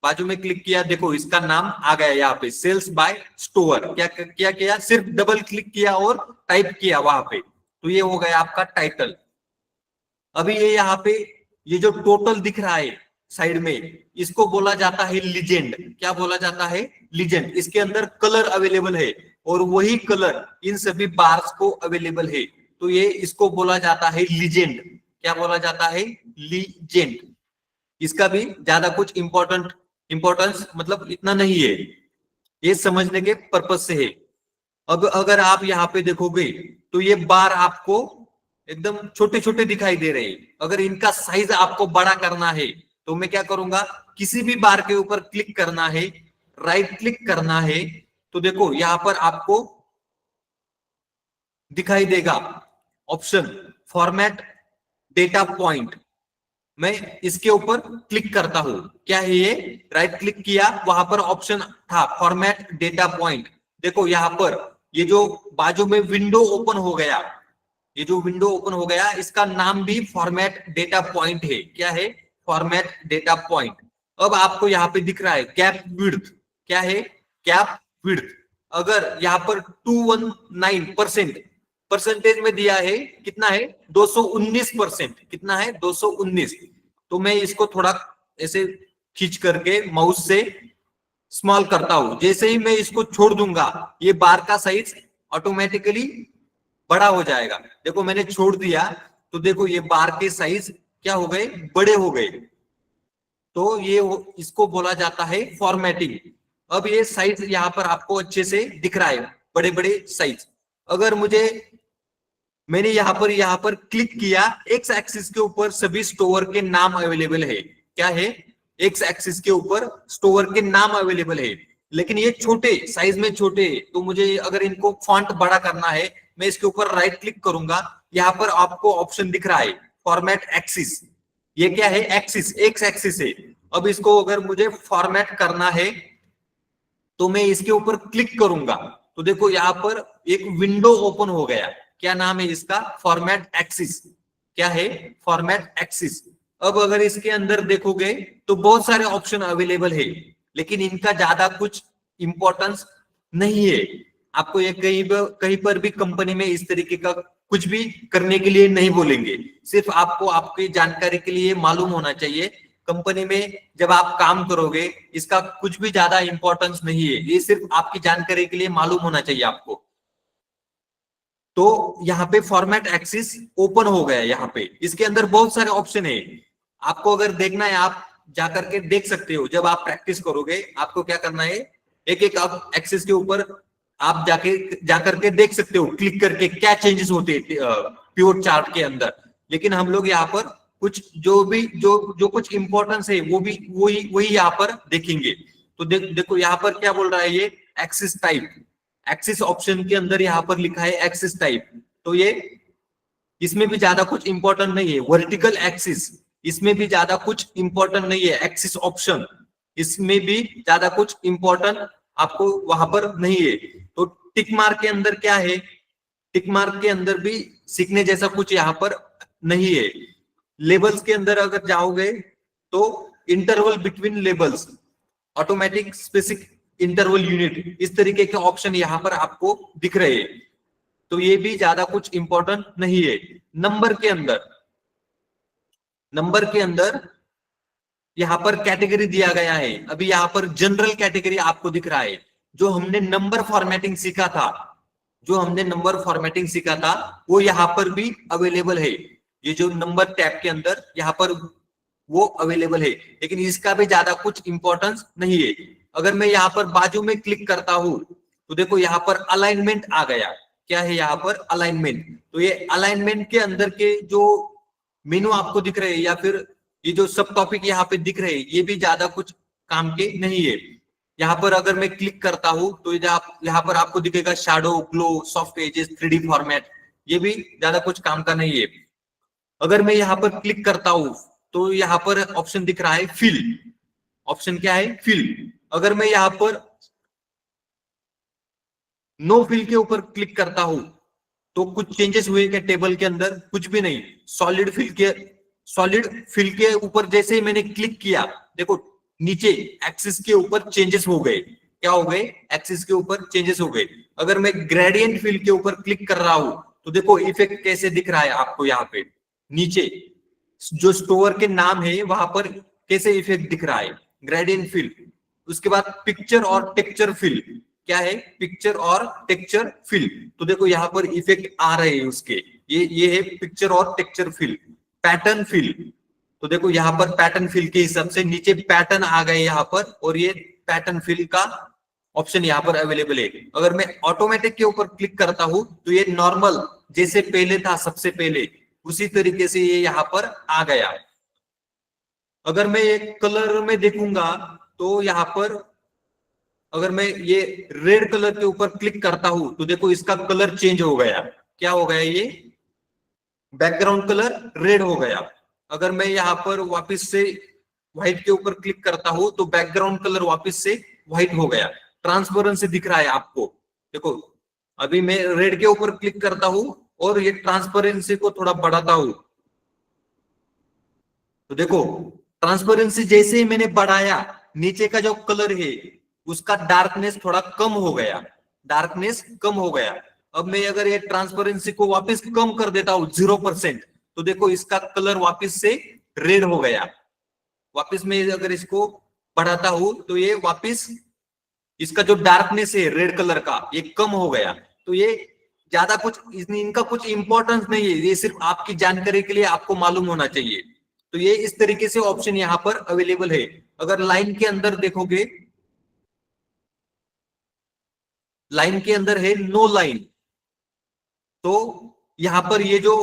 बाजू में क्लिक किया, देखो इसका नाम आ गया यहाँ पे सेल्स बाय स्टोर। क्या किया, सिर्फ डबल क्लिक किया और टाइप किया वहां पे, तो ये हो गया आपका टाइटल। अभी ये यहाँ पे ये जो टोटल दिख रहा है साइड में, इसको बोला जाता है लीजेंड। क्या बोला जाता है, लीजेंड। इसके अंदर कलर अवेलेबल है और वही कलर इन सभी बार्स को अवेलेबल है, तो ये इसको बोला जाता है लीजेंड। क्या बोला जाता है, लीजेंड। इसका भी ज्यादा कुछ इंपॉर्टेंस मतलब इतना नहीं है, ये समझने के पर्पज से है। अब अगर आप यहाँ पे देखोगे तो ये बार आपको एकदम छोटे छोटे दिखाई दे रहे हैं। अगर इनका साइज आपको बड़ा करना है तो मैं क्या करूंगा, किसी भी बार के ऊपर क्लिक करना है, राइट क्लिक करना है, तो देखो यहाँ पर आपको दिखाई देगा ऑप्शन फॉर्मेट डेटा पॉइंट। मैं इसके ऊपर क्लिक करता हूं, क्या है ये, राइट क्लिक किया, वहां पर ऑप्शन था फॉर्मेट डेटा पॉइंट। देखो यहाँ पर ये जो बाजू में विंडो ओपन हो गया, ये जो विंडो ओपन हो गया इसका नाम भी फॉर्मेट डेटा पॉइंट है। क्या है, फॉर्मेट डेटा पॉइंट। अब आपको यहाँ पे दिख रहा है कैप विड्थ, क्या है, कैप विड्थ। अगर यहाँ पर 219% परसेंटेज में दिया है, कितना है 219%, कितना है 219। तो मैं इसको थोड़ा ऐसे खींच करके माउस से स्मॉल करता हूं, जैसे ही मैं इसको छोड़ दूंगा ये बार का साइज ऑटोमेटिकली बड़ा हो जाएगा। देखो मैंने छोड़ दिया तो देखो ये बार के साइज क्या हो गए, बड़े हो गए। तो ये इसको बोला जाता है फॉर्मेटिंग। अब ये साइज यहाँ पर आपको अच्छे से दिख रहा है, बड़े बड़े साइज। अगर मैंने यहाँ पर क्लिक किया, एक्स एक्सिस के ऊपर सभी स्टोर के नाम अवेलेबल है। क्या है, एक्स एक्सिस के ऊपर स्टोर के नाम अवेलेबल है, लेकिन ये छोटे साइज में छोटे, तो मुझे अगर इनको फॉन्ट बड़ा करना है, मैं इसके ऊपर राइट क्लिक करूंगा, यहाँ पर आपको ऑप्शन दिख रहा है फॉर्मेट एक्सिस। ये क्या है, एक्सिस, एक्स एक्सिस है। अब इसको अगर मुझे फॉर्मेट करना है तो मैं इसके ऊपर क्लिक करूंगा, तो देखो यहाँ पर एक विंडो ओपन हो गया। क्या नाम है इसका, फॉर्मेट एक्सिस। क्या है, फॉर्मेट एक्सिस। अब अगर इसके अंदर देखोगे तो बहुत सारे ऑप्शन अवेलेबल है, लेकिन इनका ज्यादा कुछ इंपॉर्टेंस नहीं है। आपको ये कहीं पर भी कंपनी में इस तरीके का कुछ भी करने के लिए नहीं बोलेंगे, सिर्फ आपको आपकी जानकारी के लिए मालूम होना चाहिए। कंपनी में जब आप काम करोगे इसका कुछ भी ज्यादा इंपॉर्टेंस नहीं है, ये सिर्फ आपकी जानकारी के लिए मालूम होना चाहिए आपको। तो यहाँ पे फॉर्मेट एक्सिस ओपन हो गया। यहाँ पे इसके अंदर बहुत सारे ऑप्शन है, आपको अगर देखना है आप जाकर के देख सकते हो। जब आप प्रैक्टिस करोगे आपको क्या करना है, एक एक आप एक्सिस के ऊपर आप जाकर के देख सकते हो, क्लिक करके क्या चेंजेस होते हैं पिवोट चार्ट के अंदर। लेकिन हम लोग यहाँ पर कुछ जो कुछ इंपॉर्टेंस है वो भी वही यहाँ पर देखेंगे। तो देखो यहाँ पर क्या बोल रहा है, ये एक्सिस टाइप, एक्सिस ऑप्शन के अंदर यहाँ पर लिखा है एक्सिस टाइप। तो ये इसमें भी ज्यादा कुछ इंपॉर्टेंट नहीं है। वर्टिकल एक्सिस, इसमें भी ज्यादा कुछ इंपॉर्टेंट नहीं है। एक्सिस ऑप्शन, इसमें भी ज्यादा कुछ इंपॉर्टेंट आपको वहां पर नहीं है। तो टिक मार्क के अंदर क्या है, टिक मार्क के अंदर भी सीखने जैसा कुछ यहाँ पर नहीं है। लेबल्स के अंदर अगर जाओगे तो interval between labels, automatic specific interval unit, इस तरीके के ऑप्शन यहाँ पर आपको दिख रहे हैं। तो ये भी ज्यादा कुछ इंपॉर्टेंट नहीं है। नंबर के अंदर यहाँ पर कैटेगरी दिया गया है। अभी यहाँ पर जनरल कैटेगरी आपको दिख रहा है। जो हमने नंबर फॉर्मेटिंग सीखा था वो यहाँ पर भी अवेलेबल है। ये जो नंबर टैब के अंदर यहाँ पर वो अवेलेबल है, लेकिन इसका भी ज्यादा कुछ इंपॉर्टेंस नहीं है। अगर मैं यहाँ पर बाजू में क्लिक करता हूं तो देखो यहाँ पर अलाइनमेंट आ गया। क्या है यहाँ पर? अलाइनमेंट। तो ये अलाइनमेंट के अंदर के जो मेनू आपको दिख रहे हैं या फिर ये जो सब टॉपिक यहाँ पे दिख रहे हैं, ये भी ज्यादा कुछ काम के नहीं है। यहाँ पर अगर मैं क्लिक करता हूं तो यहाँ पर आपको दिखेगा shadow, glow, soft edges, 3D format, ये भी ज्यादा कुछ काम का नहीं है। अगर मैं यहाँ पर क्लिक करता हूं तो यहाँ पर ऑप्शन दिख रहा है फिल। ऑप्शन क्या है? फिल। अगर मैं यहाँ पर नो फिल के ऊपर क्लिक करता हूं तो कुछ चेंजेस हुए क्या टेबल के अंदर? कुछ भी नहीं। सॉलिड फिल के ऊपर जैसे ही मैंने क्लिक किया, देखो नीचे एक्सिस के ऊपर चेंजेस हो गए। क्या हो गए? एक्सिस के ऊपर चेंजेस हो गए। अगर मैं ग्रेडियंट फिल के ऊपर क्लिक कर रहा हूं तो देखो इफेक्ट कैसे दिख रहा है आपको। यहाँ पे नीचे जो स्टोर के नाम है वहां पर कैसे इफेक्ट दिख रहा है, ग्रेडियंट फिल। उसके बाद पिक्चर और टेक्सचर फिल। क्या है? पिक्चर और टेक्सचर फिल। तो देखो यहाँ पर इफेक्ट आ रहे हैं उसके। ये है पिक्चर और टेक्सचर फिल। पैटर्न फिल, तो देखो यहाँ पर पैटर्न फिल के हिसाब से नीचे पैटर्न आ गए यहाँ पर, और ये पैटर्न फिल का ऑप्शन यहाँ पर अवेलेबल है। अगर मैं ऑटोमेटिक के ऊपर क्लिक करता हूं तो ये नॉर्मल जैसे पहले था, सबसे पहले उसी तरीके से ये यहाँ पर आ गया। अगर मैं एक कलर में देखूंगा तो यहाँ पर अगर मैं ये रेड कलर के ऊपर क्लिक करता हूं तो देखो इसका कलर चेंज हो गया। क्या हो गया? ये बैकग्राउंड कलर रेड हो गया। अगर मैं यहाँ पर वापस से व्हाइट के ऊपर क्लिक करता हूं तो बैकग्राउंड कलर वापस से व्हाइट हो गया। ट्रांसपेरेंसी दिख रहा है आपको। देखो अभी मैं रेड के ऊपर क्लिक करता हूं और ये ट्रांसपेरेंसी को थोड़ा बढ़ाता हूं तो देखो ट्रांसपेरेंसी जैसे ही मैंने बढ़ाया, नीचे का जो कलर है उसका डार्कनेस थोड़ा कम हो गया। अब मैं अगर ये ट्रांसपेरेंसी को वापस कम कर देता हूं 0%, तो देखो इसका कलर वापस से रेड हो गया। वापस मैं अगर इसको बढ़ाता हूं तो ये वापस इसका जो डार्कनेस है रेड कलर का ये कम हो गया। तो ये ज्यादा कुछ इनका कुछ इंपॉर्टेंस नहीं है, ये सिर्फ आपकी जानकारी के लिए आपको मालूम होना चाहिए। तो ये इस तरीके से ऑप्शन यहाँ पर अवेलेबल है। अगर लाइन के अंदर देखोगे, लाइन के अंदर है नो लाइन, तो यहां पर ये जो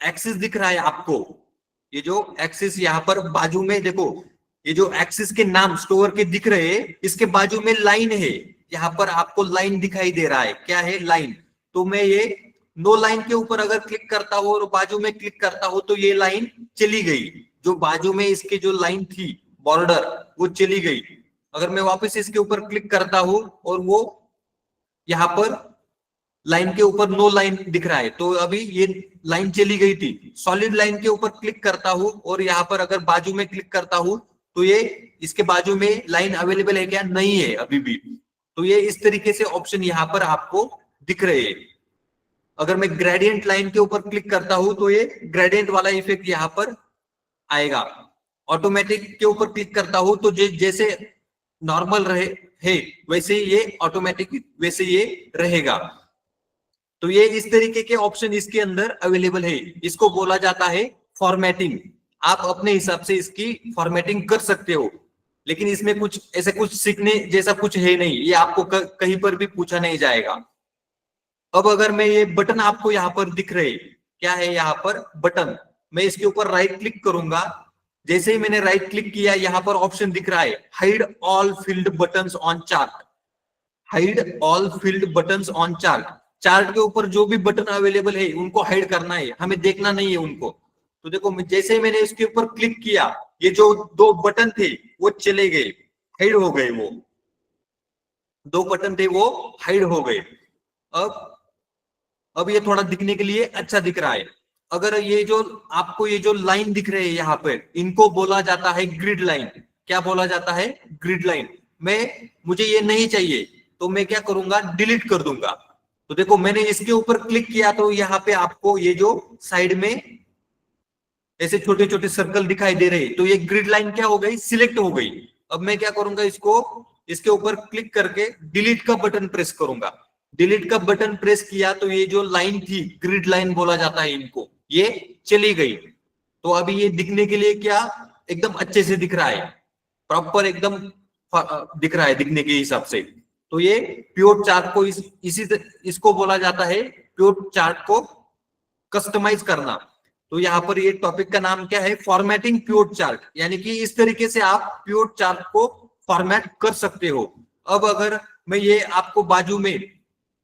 एक्सिस दिख रहा है आपको, ये जो एक्सिस यहाँ पर बाजू में देखो, ये जो एक्सिस के नाम स्टोर के दिख रहे हैं, इसके बाजू में लाइन है। यहाँ पर आपको लाइन दिखाई दे रहा है। क्या है? लाइन। तो मैं ये नो लाइन के ऊपर अगर क्लिक करता हूं और बाजू में क्लिक करता हूं तो ये लाइन चली गई। जो बाजू में इसकी जो लाइन थी बॉर्डर, वो चली गई। अगर मैं वापस इसके ऊपर क्लिक करता हूं और वो यहाँ पर लाइन के ऊपर नो लाइन दिख रहा है, तो अभी ये लाइन चली गई थी। सॉलिड लाइन के ऊपर क्लिक करता हूं और यहाँ पर अगर बाजू में क्लिक करता हूं तो ये इसके बाजू में लाइन अवेलेबल है क्या? नहीं है अभी भी। तो ये इस तरीके से ऑप्शन यहाँ पर आपको दिख रहे हैं। अगर मैं ग्रेडियंट लाइन के ऊपर क्लिक करता हूं तो ये ग्रेडियंट वाला इफेक्ट यहाँ पर आएगा। ऑटोमेटिक के ऊपर क्लिक करता हूं तो जैसे नॉर्मल रहे है वैसे ये ऑटोमेटिक वैसे ये रहेगा। तो ये इस तरीके के ऑप्शन इसके अंदर अवेलेबल है। इसको बोला जाता है फॉर्मेटिंग। आप अपने हिसाब से इसकी फॉर्मेटिंग कर सकते हो, लेकिन इसमें कुछ ऐसे कुछ सीखने जैसा कुछ है नहीं, ये आपको कहीं पर भी पूछा नहीं जाएगा। अब अगर मैं ये बटन आपको यहाँ पर दिख रहे, क्या है यहाँ पर? बटन। मैं इसके ऊपर राइट क्लिक करूंगा। जैसे ही मैंने राइट क्लिक किया, यहाँ पर ऑप्शन दिख रहा है hide all field buttons on chart. Hide all field buttons on chart. Chart के ऊपर जो भी बटन अवेलेबल है उनको हाइड करना है, हमें देखना नहीं है उनको। तो देखो जैसे ही मैंने इसके ऊपर क्लिक किया, ये जो दो बटन थे वो चले गए, हाइड हो गए। वो दो बटन थे वो हाइड हो गए। अब ये थोड़ा दिखने के लिए अच्छा दिख रहा है। अगर ये जो आपको ये जो लाइन दिख रहे हैं यहाँ पे, इनको बोला जाता है ग्रिड लाइन। क्या बोला जाता है? Grid line. मुझे ये नहीं चाहिए तो मैं क्या करूंगा? डिलीट कर दूंगा। तो देखो मैंने इसके ऊपर क्लिक किया तो यहाँ पे आपको ये जो साइड में ऐसे छोटे छोटे सर्कल दिखाई दे रहे, तो ये ग्रिड लाइन क्या हो गई? सिलेक्ट हो गई। अब मैं क्या करूंगा? इसके ऊपर क्लिक करके डिलीट का बटन प्रेस करूंगा। डिलीट का बटन प्रेस किया तो ये जो लाइन थी, ग्रिड लाइन बोला जाता है इनको, ये चली गई। तो अभी ये दिखने के लिए क्या एकदम अच्छे से दिख रहा है, प्रॉपर एकदम दिख रहा है दिखने के हिसाब से। तो ये प्योर चार्ट को इसको बोला जाता है प्योर चार्ट को कस्टमाइज करना। तो यहाँ पर ये टॉपिक का नाम क्या है? Formatting pure chart. यानी कि इस तरीके से आप प्योर चार्ट को फॉर्मेट कर सकते हो। अब अगर मैं ये आपको बाजू में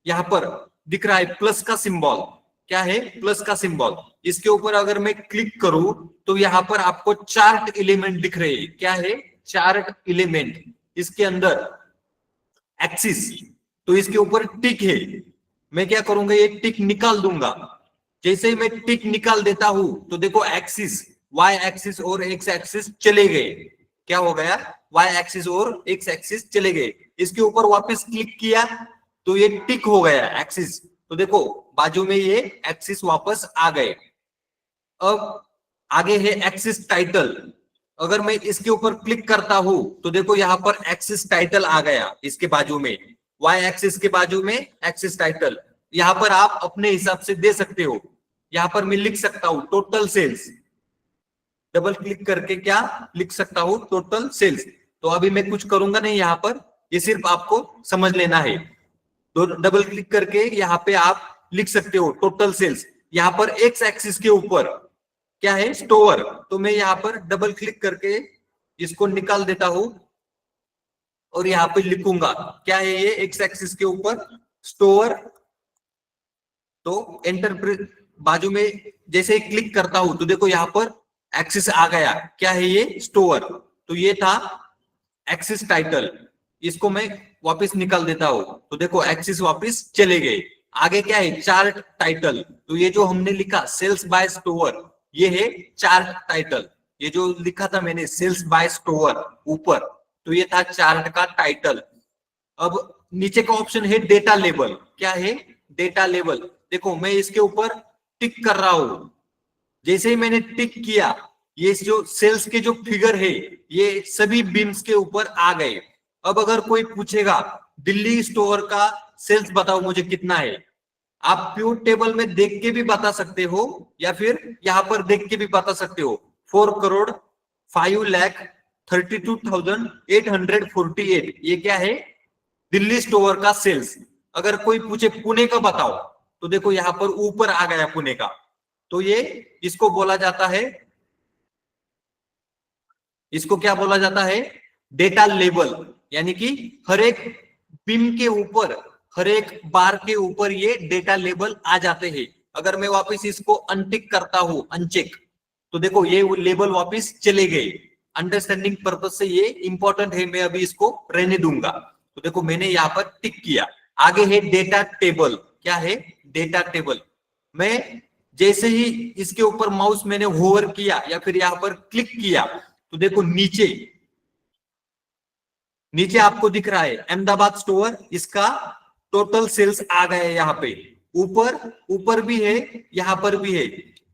यहाँ पर दिख रहा है प्लस का सिंबल, क्या है? प्लस का सिंबल। इसके ऊपर अगर मैं क्लिक करूं तो यहाँ पर आपको चार्ट एलिमेंट दिख रहे हैं। क्या है? Chart element. इसके अंदर एक्सिस, तो इसके ऊपर टिक है। मैं क्या करूंगा? ये टिक निकाल दूंगा। जैसे ही मैं टिक निकाल देता हूं तो देखो एक्सिस, वाई एक्सिस और एक्स एक्सिस चले गए। क्या हो गया? वाई एक्सिस और एक्स एक्सिस चले गए। इसके ऊपर वापस क्लिक किया तो ये टिक हो गया एक्सिस। तो देखो बाजू में ये एक्सिस वापस आ गए। अब आगे है एक्सिस टाइटल। अगर मैं इसके ऊपर क्लिक करता हूं तो देखो यहाँ पर एक्सिस टाइटल आ गया इसके बाजू में, वाई एक्सिस के बाजू में एक्सिस टाइटल। यहाँ पर आप अपने हिसाब से दे सकते हो। यहाँ पर मैं लिख सकता हूं टोटल सेल्स। डबल क्लिक करके क्या लिख सकता हूं? Total sales. तो अभी मैं कुछ करूंगा नहीं यहाँ पर, ये सिर्फ आपको समझ लेना है। तो डबल क्लिक करके यहाँ पे आप लिख सकते हो टोटल सेल्स। यहाँ पर एक्स एक्सिस के ऊपर क्या है? स्टोर। तो मैं यहाँ पर डबल क्लिक करके इसको निकाल देता हूं और यहाँ पे लिखूंगा क्या है ये? एक्स एक्सिस के ऊपर स्टोर। तो एंटर बाजू में जैसे ही क्लिक करता हूं तो देखो यहाँ पर एक्सिस आ गया। क्या है ये? स्टोर। तो ये था एक्सिस टाइटल। इसको मैं वापस निकाल देता हूं तो देखो एक्सिस वापस चले गए। आगे क्या है? Chart title. तो ये जो हमने लिखा सेल्स बाय स्टोर, ये है चार्ट टाइटल। ये जो लिखा था मैंने सेल्स बाय स्टोर ऊपर, तो ये था चार्ट का टाइटल। अब नीचे का ऑप्शन है डेटा लेबल। क्या है? Data label. देखो मैं इसके ऊपर टिक कर रहा हूं। जैसे ही मैंने टिक किया, ये जो सेल्स के जो फिगर है ये सभी बीम्स के ऊपर आ गए। अब अगर कोई पूछेगा दिल्ली स्टोर का सेल्स बताओ मुझे कितना है, आप प्योर टेबल में देख के भी बता सकते हो या फिर यहाँ पर देख के भी बता सकते हो। 4,05,32,848। ये क्या है? दिल्ली स्टोर का सेल्स। अगर कोई पूछे पुणे का बताओ तो देखो यहाँ पर ऊपर आ गया पुणे का। तो ये इसको बोला जाता है, इसको क्या बोला जाता है? Data label. यानी कि हर एक बिम के ऊपर, हर एक बार के ऊपर ये डेटा लेबल आ जाते हैं। अगर मैं वापस इसको अनटिक करता हूं, अनचेक, तो देखो ये लेबल वापस चले गए। अंडरस्टैंडिंग पर्पस से ये इंपॉर्टेंट है, मैं अभी इसको रहने दूंगा। तो देखो मैंने यहाँ पर टिक किया। आगे है डेटा टेबल। क्या है? Data table. मैं जैसे ही इसके ऊपर माउस मैंने होवर किया या फिर यहाँ पर क्लिक किया तो देखो नीचे नीचे आपको दिख रहा है अहमदाबाद स्टोर, इसका टोटल सेल्स आ गए। यहाँ पे ऊपर भी है, यहाँ पर भी है।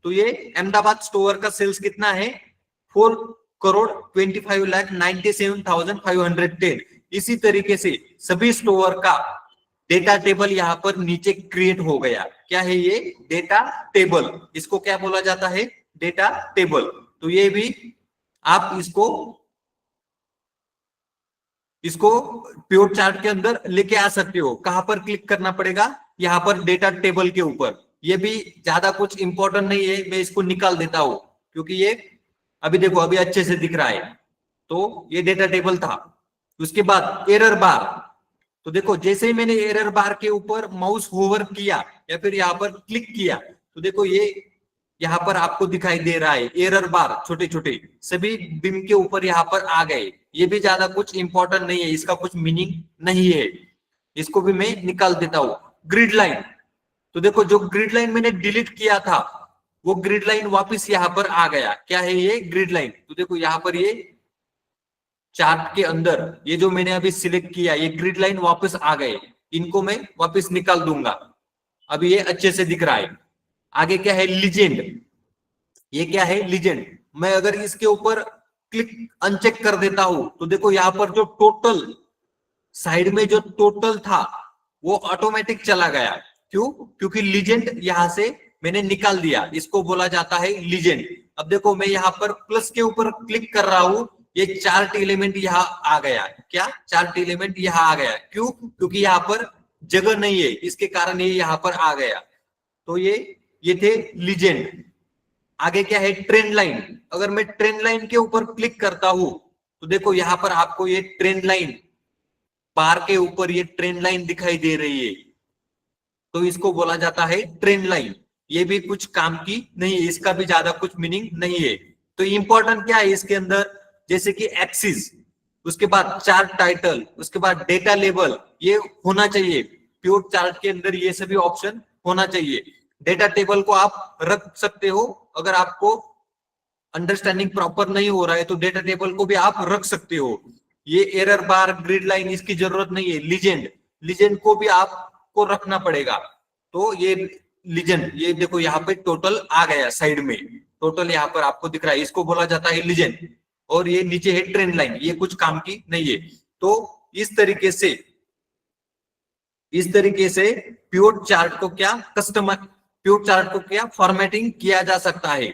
तो ये अहमदाबाद स्टोर का सेल्स कितना है? 4,25,97,510। इसी तरीके से सभी स्टोर का डेटा टेबल यहाँ पर नीचे क्रिएट हो गया। क्या है ये? Data table. इसको क्या बोला जाता है? Data table. तो ये भी आप इसको प्योर चार्ट के अंदर लेके आ सकते हो। कहां पर क्लिक करना पड़ेगा? यहाँ पर डेटा टेबल के ऊपर। ये भी ज्यादा कुछ इंपॉर्टेंट नहीं है, मैं इसको निकाल देता हूं क्योंकि ये अभी देखो अभी अच्छे से दिख रहा है। तो ये डेटा टेबल था। उसके बाद एरर बार। तो देखो जैसे ही मैंने एरर बार के ऊपर माउस होवर किया या फिर यहाँ पर क्लिक किया तो देखो ये यहाँ पर आपको दिखाई दे रहा है एरर बार, छोटे छोटे सभी बिम के ऊपर यहाँ पर आ गए। ये भी ज्यादा कुछ इंपॉर्टेंट नहीं है, इसका कुछ मीनिंग नहीं है, इसको भी मैं निकाल देता हूं। Grid line. तो देखो जो ग्रिड लाइन मैंने डिलीट किया था वो ग्रिड लाइन वापस यहाँ पर आ गया। क्या है ये ग्रिड लाइन? तो देखो यहाँ पर ये चार्ट के अंदर ये जो मैंने अभी सिलेक्ट किया ये ग्रिड लाइन वापस आ गए, इनको मैं वापस निकाल दूंगा। अभी ये अच्छे से दिख रहा है। आगे क्या है? लीजेंड। ये क्या है? लीजेंड। मैं अगर इसके ऊपर क्लिक अनचेक कर देता हूं तो देखो यहाँ पर जो टोटल साइड में जो टोटल था वो ऑटोमेटिक चला गया। क्यों? क्योंकि लीजेंड यहां से मैंने निकाल दिया, इसको बोला जाता है लीजेंड। अब देखो मैं यहाँ पर प्लस के ऊपर क्लिक कर रहा हूं, ये चार्ट एलिमेंट यहाँ आ गया। क्या? चार्ट एलिमेंट यहाँ आ गया। क्यों? क्योंकि यहाँ पर जगह नहीं है, इसके कारण ये यहाँ पर आ गया। तो ये थे लीजेंड। आगे क्या है? Trend line. अगर मैं ट्रेंड लाइन के ऊपर क्लिक करता हूं तो देखो यहाँ पर आपको ये ट्रेंड लाइन बार के ऊपर ये ट्रेंड लाइन दिखाई दे रही है, तो इसको बोला जाता है ट्रेंड लाइन। ये भी कुछ काम की नहीं है, इसका भी ज्यादा कुछ मीनिंग नहीं है। तो इंपॉर्टेंट क्या है इसके अंदर? जैसे कि एक्सिस, उसके बाद चार्ट टाइटल, उसके बाद डेटा लेबल, ये होना चाहिए। प्योर चार्ट के अंदर ये सभी ऑप्शन होना चाहिए। डेटा टेबल को आप रख सकते हो, अगर आपको अंडरस्टैंडिंग प्रॉपर नहीं हो रहा है तो डेटा टेबल को भी आप रख सकते हो। ये एरर बार, ग्रिड लाइन, इसकी जरूरत नहीं है। लीजेंड को भी आपको रखना पड़ेगा। तो ये लीजेंड, ये देखो यहाँ पे टोटल आ गया, साइड में टोटल यहाँ पर आपको दिख रहा है, इसको बोला जाता है लीजेंड। और ये नीचे है ट्रेंड लाइन, ये कुछ काम की नहीं है। तो इस तरीके से प्योर चार्ट को क्या प्योर चार्ट को क्या फॉर्मेटिंग किया जा सकता है।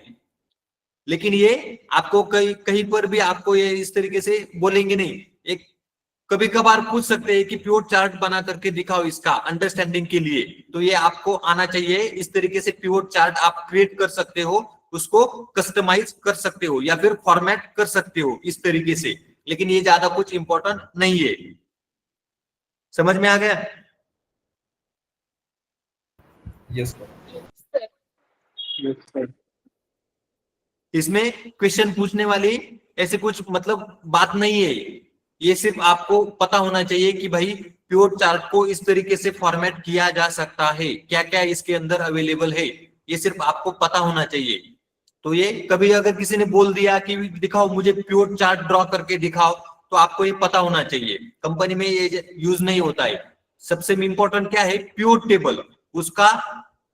लेकिन ये आपको कहीं पर भी आपको ये इस तरीके से बोलेंगे नहीं। एक कभी कभार पूछ सकते हैं कि प्योर चार्ट बना करके दिखाओ इसका अंडरस्टैंडिंग के लिए, तो ये आपको आना चाहिए। इस तरीके से प्योर चार्ट आप क्रिएट कर सकते हो, उसको कस्टमाइज कर सकते हो या फिर फॉर्मेट कर सकते हो इस तरीके से। लेकिन ये ज्यादा कुछ इंपॉर्टेंट नहीं है। समझ में आ गया? Yes Sir. इसमें क्वेश्चन पूछने वाली ऐसे कुछ मतलब बात नहीं है। ये सिर्फ आपको पता होना चाहिए कि भाई प्योर चार्ट को इस तरीके से फॉर्मेट किया जा सकता है, क्या क्या इसके अंदर अवेलेबल है, ये सिर्फ आपको पता होना चाहिए। तो ये कभी अगर किसी ने बोल दिया कि दिखाओ मुझे प्योर चार्ट ड्रॉ करके दिखाओ, तो आपको ये पता होना चाहिए। कंपनी में ये यूज नहीं होता है। सबसे इंपॉर्टेंट क्या है? प्योर टेबल, उसका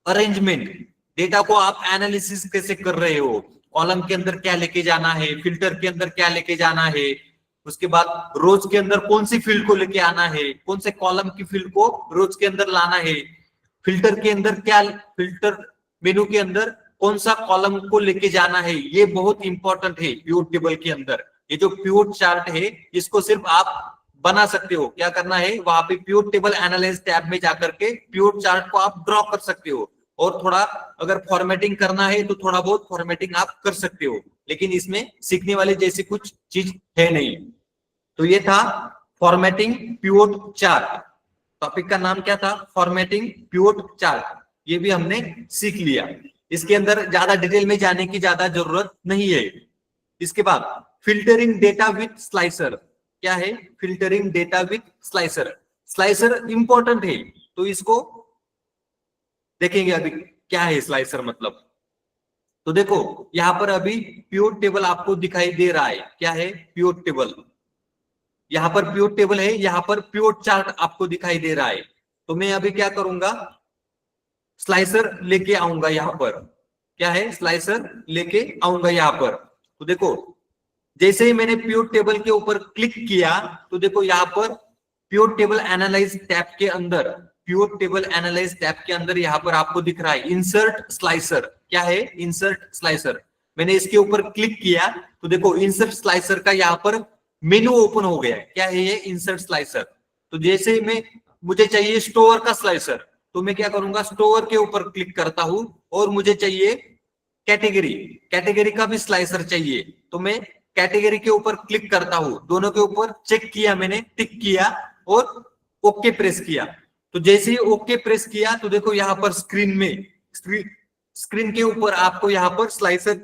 अरेंजमेंट, डेटा को आप एनालिसिस कैसे कर रहे हो, कॉलम के अंदर क्या लेके जाना है, फिल्टर के अंदर क्या लेके जाना है, उसके बाद रोज के अंदर कौन सी फील्ड को लेके आना है, कौन से कॉलम की फील्ड को रोज के अंदर लाना है, फिल्टर के अंदर क्या, फिल्टर मेनू के अंदर कौन सा कॉलम को लेके जाना है, ये बहुत इंपॉर्टेंट है प्योर टेबल के अंदर। ये जो प्योर चार्ट है इसको सिर्फ आप बना सकते हो। क्या करना है? वहां पे प्योर टेबल एनालिसिस टैब में जाकर के प्योर चार्ट को आप ड्रॉ कर सकते हो। और थोड़ा अगर फॉर्मेटिंग करना है तो थोड़ा बहुत फॉर्मेटिंग आप कर सकते हो, लेकिन इसमें सीखने वाले जैसी कुछ चीज है नहीं। तो ये था फॉर्मेटिंग प्योर चार्ट। टॉपिक का नाम क्या था? Formatting pure chart. ये भी हमने सीख लिया। इसके अंदर ज्यादा डिटेल में जाने की ज्यादा जरूरत नहीं है। इसके बाद फिल्टरिंग डेटा विथ स्लाइसर। क्या है? Filtering data with slicer. Slicer important है, तो इसको देखेंगे अभी क्या है स्लाइसर मतलब। तो देखो यहां पर अभी प्योर टेबल आपको दिखाई दे रहा है। क्या है? Pure table. यहां पर प्योर टेबल है, यहां पर प्योर चार्ट आपको दिखाई दे रहा है। तो मैं अभी क्या करूंगा? स्लाइसर लेके आऊंगा यहां पर। क्या है? स्लाइसर लेके आऊंगा यहां पर। तो देखो जैसे ही मैंने प्योर टेबल के ऊपर क्लिक किया तो देखो यहाँ पर प्योर टेबल एनालाइज टैब के अंदर, प्योर टेबल एनालाइज टैब के अंदर यहाँ पर आपको दिख रहा है इंसर्ट स्लाइसर। क्या है? Insert slicer. मैंने इसके ऊपर क्लिक किया तो देखो इंसर्ट स्लाइसर का यहाँ पर मेनू ओपन हो गया। क्या है ये? Insert slicer. तो जैसे मैं मुझे चाहिए स्टोर का स्लाइसर, तो मैं क्या करूंगा? स्टोर के ऊपर क्लिक करता हूं। और मुझे चाहिए कैटेगरी, कैटेगरी का भी स्लाइसर चाहिए, तो मैं कैटेगरी के ऊपर क्लिक करता हूं। दोनों के ऊपर चेक किया मैंने, टिक किया और ओके प्रेस किया। तो जैसे ही ओके प्रेस किया तो देखो यहाँ पर स्क्रीन में, स्क्रीन के ऊपर आपको यहाँ पर स्लाइसर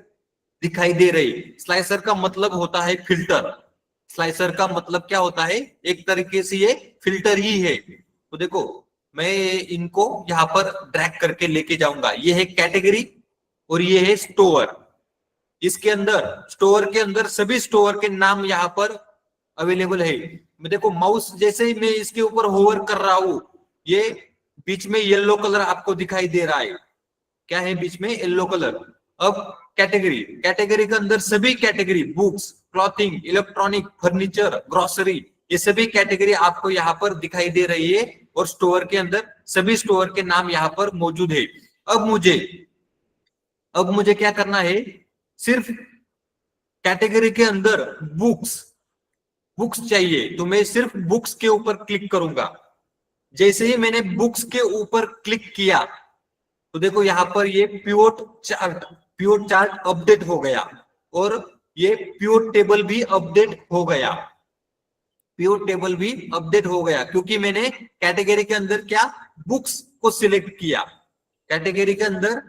दिखाई दे रही। स्लाइसर का मतलब होता है फिल्टर। स्लाइसर का मतलब क्या होता है? एक तरीके से ये फिल्टर ही है। तो देखो मैं इनको यहाँ पर ड्रैग करके लेके जाऊंगा। ये है कैटेगरी और ये है स्टोर। इसके अंदर स्टोर के अंदर सभी स्टोर के नाम यहाँ पर अवेलेबल है। मैं देखो माउस जैसे ही मैं इसके ऊपर होवर कर रहा हूं, ये बीच में येलो कलर आपको दिखाई दे रहा है। क्या है बीच में? Yellow colour. अब कैटेगरी, कैटेगरी के अंदर सभी category, books, clothing, electronic, furniture, grocery, ये सभी कैटेगरी आपको यहाँ पर दिखाई दे रही है और स्टोर के अंदर सभी स्टोर के नाम यहाँ पर मौजूद है। अब मुझे क्या करना है? सिर्फ कैटेगरी के अंदर बुक्स चाहिए, तो मैं सिर्फ बुक्स के ऊपर क्लिक करूंगा। जैसे ही मैंने बुक्स के ऊपर क्लिक किया तो देखो यहाँ पर ये प्योर चार्ट अपडेट हो गया और ये प्योर टेबल भी अपडेट हो गया। प्योर टेबल भी अपडेट हो गया क्योंकि मैंने कैटेगरी के अंदर क्या? बुक्स को सिलेक्ट किया। कैटेगरी के अंदर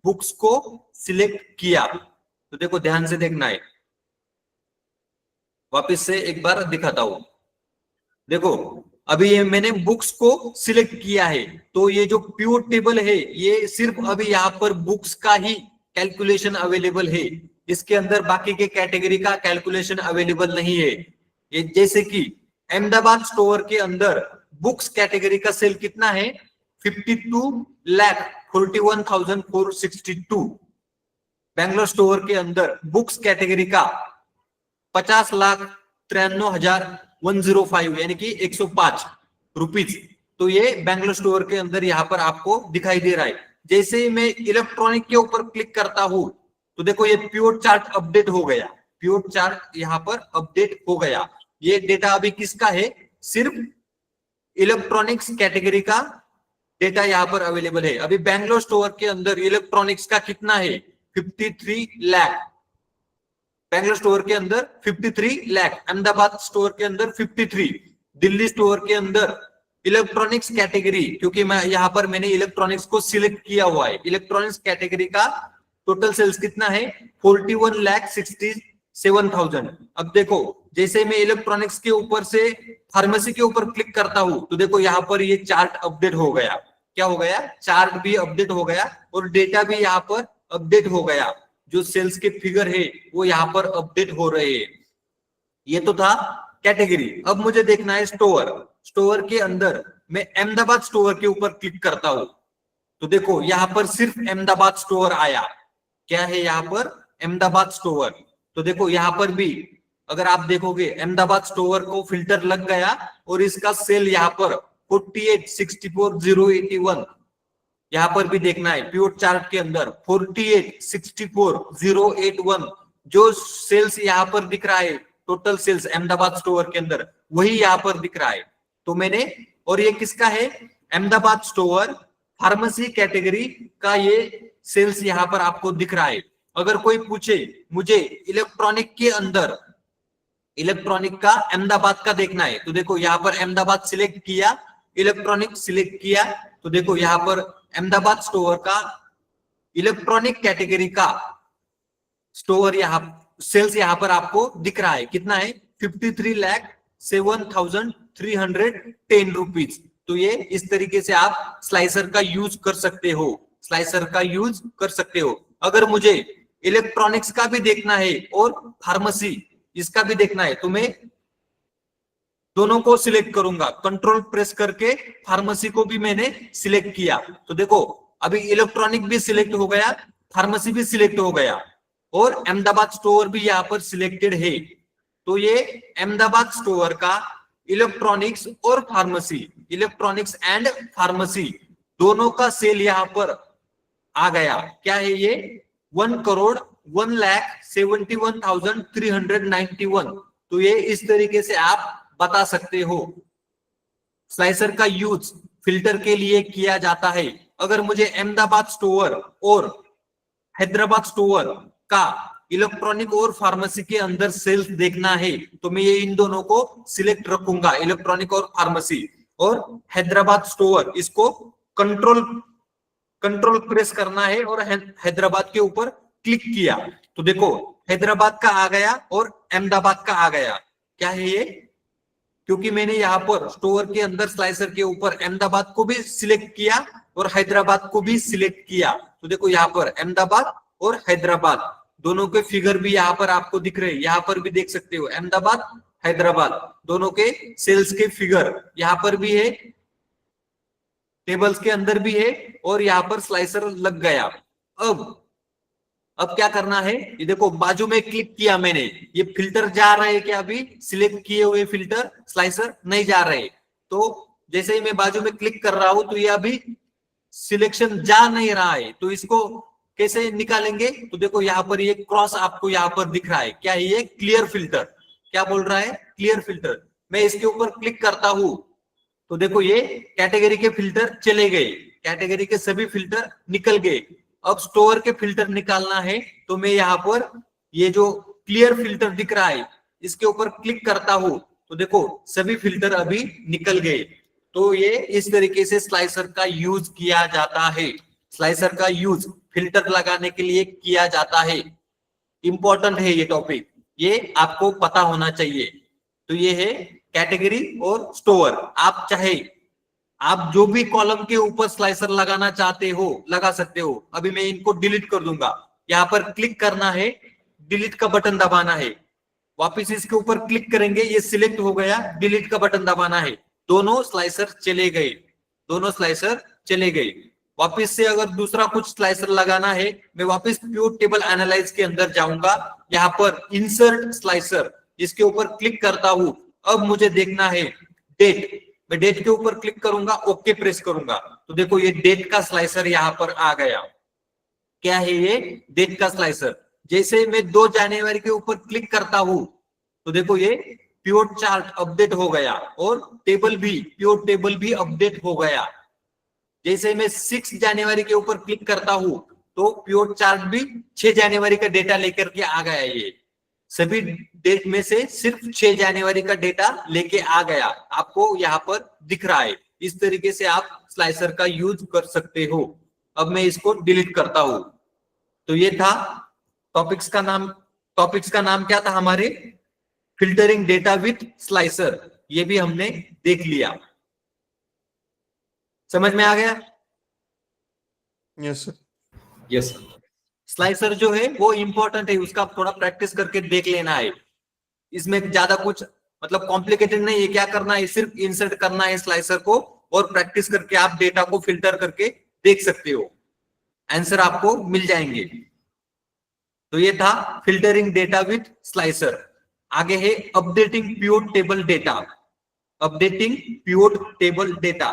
बुक्स को सिलेक्ट किया। तो देखो ध्यान से देखना है, वापस से एक बार दिखाता हूं। देखो अभी ये मैंने बुक्स को सिलेक्ट किया है, तो ये जो प्योर टेबल है ये सिर्फ अभी यहाँ पर बुक्स का ही कैलकुलेशन अवेलेबल है। इसके अंदर बाकी के कैटेगरी का कैलकुलेशन अवेलेबल नहीं है। ये जैसे कि अहमदाबाद स्टोर के अंदर बुक्स कैटेगरी का सेल कितना है? 52,41,462। बैंगलोर स्टोर के अंदर बुक्स कैटेगरी का 50,93,105 यानी कि 105 रुपीज। तो ये बैंगलोर स्टोर के अंदर यहाँ पर आपको दिखाई दे रहा है। जैसे ही मैं इलेक्ट्रॉनिक के ऊपर क्लिक करता हूं तो देखो ये प्योर चार्ट अपडेट हो गया। प्योर चार्ट यहाँ पर अपडेट हो गया। ये डेटा अभी किसका है? सिर्फ इलेक्ट्रॉनिक्स कैटेगरी का डेटा यहाँ पर अवेलेबल है। अभी बैंगलोर स्टोर के अंदर इलेक्ट्रॉनिक्स का कितना है? 53 लाख। बैंगलोर स्टोर के अंदर 53 लाख, अहमदाबाद स्टोर के अंदर 53, दिल्ली स्टोर के अंदर इलेक्ट्रॉनिक्स कैटेगरी, क्योंकि मैं यहाँ पर मैंने इलेक्ट्रॉनिक्स को सिलेक्ट किया हुआ है, इलेक्ट्रॉनिक्स कैटेगरी का टोटल सेल्स कितना है? 41,67,000। अब देखो जैसे मैं इलेक्ट्रॉनिक्स के ऊपर से फार्मेसी के ऊपर क्लिक करता हूं तो देखो यहाँ पर ये चार्ट अपडेट हो गया। क्या हो गया? चार्ट भी अपडेट हो गया और डेटा भी यहाँ पर अपडेट हो गया। जो सेल्स के फिगर है वो यहाँ पर अपडेट हो रहे हैं। ये तो था कैटेगरी। अब मुझे देखना है स्टोर। स्टोर के अंदर मैं अहमदाबाद स्टोर के ऊपर क्लिक करता हूं तो देखो यहाँ पर सिर्फ अहमदाबाद स्टोर आया। क्या है यहाँ पर? अहमदाबाद स्टोर। तो देखो यहाँ पर भी अगर आप देखोगे अहमदाबाद स्टोर को फिल्टर लग गया और इसका सेल यहाँ पर 48,64,081 यहाँ पर भी देखना है। प्योर चार्ट के अंदर 48,64,081 जो सेल्स यहाँ पर दिख रहा है, टोटल सेल्स अहमदाबाद स्टोर के अंदर वही यहाँ पर दिख रहा है। तो मैंने, और ये किसका है? अहमदाबाद स्टोर फार्मेसी कैटेगरी का ये सेल्स यहाँ पर आपको दिख रहा है। अगर कोई पूछे मुझे इलेक्ट्रॉनिक के अंदर, इलेक्ट्रॉनिक का अहमदाबाद का देखना है तो देखो यहाँ पर अहमदाबाद सिलेक्ट किया, इलेक्ट्रॉनिक सिलेक्ट किया तो देखो यहाँ पर अहमदाबाद स्टोर का इलेक्ट्रॉनिक कैटेगरी का स्टोर यहाँ सेल्स यहाँ पर आपको दिख रहा है। कितना है? 53,07,310 रुपीज। तो ये इस तरीके से आप स्लाइसर का यूज कर सकते हो, स्लाइसर का यूज कर सकते हो। अगर मुझे इलेक्ट्रॉनिक्स का भी देखना है और फार्मेसी इसका भी देखना है तो मैं दोनों को सिलेक्ट करूंगा। कंट्रोल प्रेस करके फार्मेसी को भी मैंने सिलेक्ट किया तो देखो अभी इलेक्ट्रॉनिक भी सिलेक्ट हो गया, फार्मेसी भी सिलेक्ट हो गया और अहमदाबाद स्टोर भी यहाँ पर सिलेक्टेड है। तो ये अहमदाबाद स्टोर का इलेक्ट्रॉनिक्स और फार्मेसी, इलेक्ट्रॉनिक्स एंड फार्मेसी दोनों का सेल यहाँ पर आ गया। क्या है ये? 1,01,71,391। तो ये इस तरीके से आप बता सकते हो। स्लाइसर का यूज फिल्टर के लिए किया जाता है। अगर मुझे अहमदाबाद स्टोर और हैदराबाद स्टोर का इलेक्ट्रॉनिक और फार्मेसी के अंदर सेल्स देखना है तो मैं ये इन दोनों को सिलेक्ट रखूंगा, इलेक्ट्रॉनिक और फार्मेसी। और हैदराबाद स्टोर इसको कंट्रोल प्रेस करना है और हैदराबाद के ऊपर क्लिक किया तो देखो हैदराबाद का आ गया और अहमदाबाद का आ गया। क्या है ये? क्योंकि मैंने यहाँ पर स्टोर के अंदर स्लाइसर के ऊपर अहमदाबाद को भी सिलेक्ट किया और हैदराबाद को भी सिलेक्ट किया तो देखो यहाँ पर अहमदाबाद और हैदराबाद, दोनों के फिगर भी यहाँ पर आपको दिख रहे हैं, यहाँ पर भी देख सकते हो, अहमदाबाद हैदराबाद दोनों के सेल्स के फिगर यहाँ पर भी है, टेबल्स के अंदर भी है, और यहाँ पर स्लाइसर लग गया। अब क्या करना है, ये देखो बाजू में क्लिक किया मैंने, ये फिल्टर जा रहे हैं क्या? अभी सिलेक्ट किए हुए फिल्टर स्लाइसर नहीं जा रहे, तो जैसे ही मैं बाजू में क्लिक कर रहा हूं तो ये अभी सिलेक्शन जा नहीं रहा है, तो इसको कैसे निकालेंगे? तो देखो यहाँ पर ये क्रॉस आपको यहाँ पर दिख रहा है, क्या है ये? Clear filter. क्या बोल रहा है? Clear filter. मैं इसके ऊपर क्लिक करता हूं तो देखो ये कैटेगरी के फिल्टर चले गए, कैटेगरी के सभी फिल्टर निकल गए। अब स्टोर के फिल्टर निकालना है, तो मैं यहाँ पर ये जो क्लियर फिल्टर दिख रहा है इसके ऊपर क्लिक करता हूं तो देखो सभी फिल्टर अभी निकल गए। तो ये इस तरीके से स्लाइसर का यूज किया जाता है, स्लाइसर का यूज फिल्टर लगाने के लिए किया जाता है। इंपॉर्टेंट है ये टॉपिक, ये आपको पता होना चाहिए। तो ये है कैटेगरी और स्टोर। आप चाहे आप जो भी कॉलम के ऊपर स्लाइसर लगाना चाहते हो लगा सकते हो। अभी मैं इनको डिलीट कर दूंगा, यहाँ पर क्लिक करना है, डिलीट का बटन दबाना है, वापिस इसके ऊपर क्लिक करेंगे, ये सिलेक्ट हो गया, डिलीट का बटन दबाना है, दोनों स्लाइसर चले गए, दोनों स्लाइसर चले गए। वापिस से अगर दूसरा कुछ स्लाइसर लगाना है, मैं वापिस पिवट टेबल एनालाइज के अंदर जाऊंगा, यहाँ पर इंसर्ट स्लाइसर, इसके ऊपर क्लिक करता हूं। अब मुझे देखना है डेट, मैं डेट के ऊपर क्लिक करूंगा, ओके प्रेस करूंगा, तो देखो ये डेट का स्लाइसर यहाँ पर आ गया। क्या है ये? डेट का स्लाइसर। जैसे मैं 2 जनवरी के ऊपर क्लिक करता हूं तो देखो ये पिवट चार्ट अपडेट हो गया और टेबल भी, पिवट टेबल भी अपडेट हो गया। जैसे मैं 6 जनवरी के ऊपर क्लिक करता हूं तो पिवट चार्ट भी 6 जनवरी का डेटा लेकर के आ गया। ये सभी डेट में से सिर्फ 6 जनवरी का डेटा लेके आ गया, आपको यहाँ पर दिख रहा है। इस तरीके से आप स्लाइसर का यूज कर सकते हो। अब मैं इसको डिलीट करता हूं। तो ये था टॉपिक्स का नाम क्या था हमारे? Filtering data with slicer. ये भी हमने देख लिया, समझ में आ गया? Yes sir. यस स्लाइसर जो है वो इंपॉर्टेंट है, उसका थोड़ा प्रैक्टिस करके देख लेना है। इसमें ज्यादा कुछ मतलब कॉम्प्लिकेटेड नहीं है। क्या करना है? सिर्फ इंसर्ट करना है स्लाइसर को और प्रैक्टिस करके आप डेटा को फिल्टर करके देख सकते हो, आंसर आपको मिल जाएंगे। तो ये था फिल्टरिंग डेटा विथ स्लाइसर। आगे है updating pivot table data. Updating pivot table data.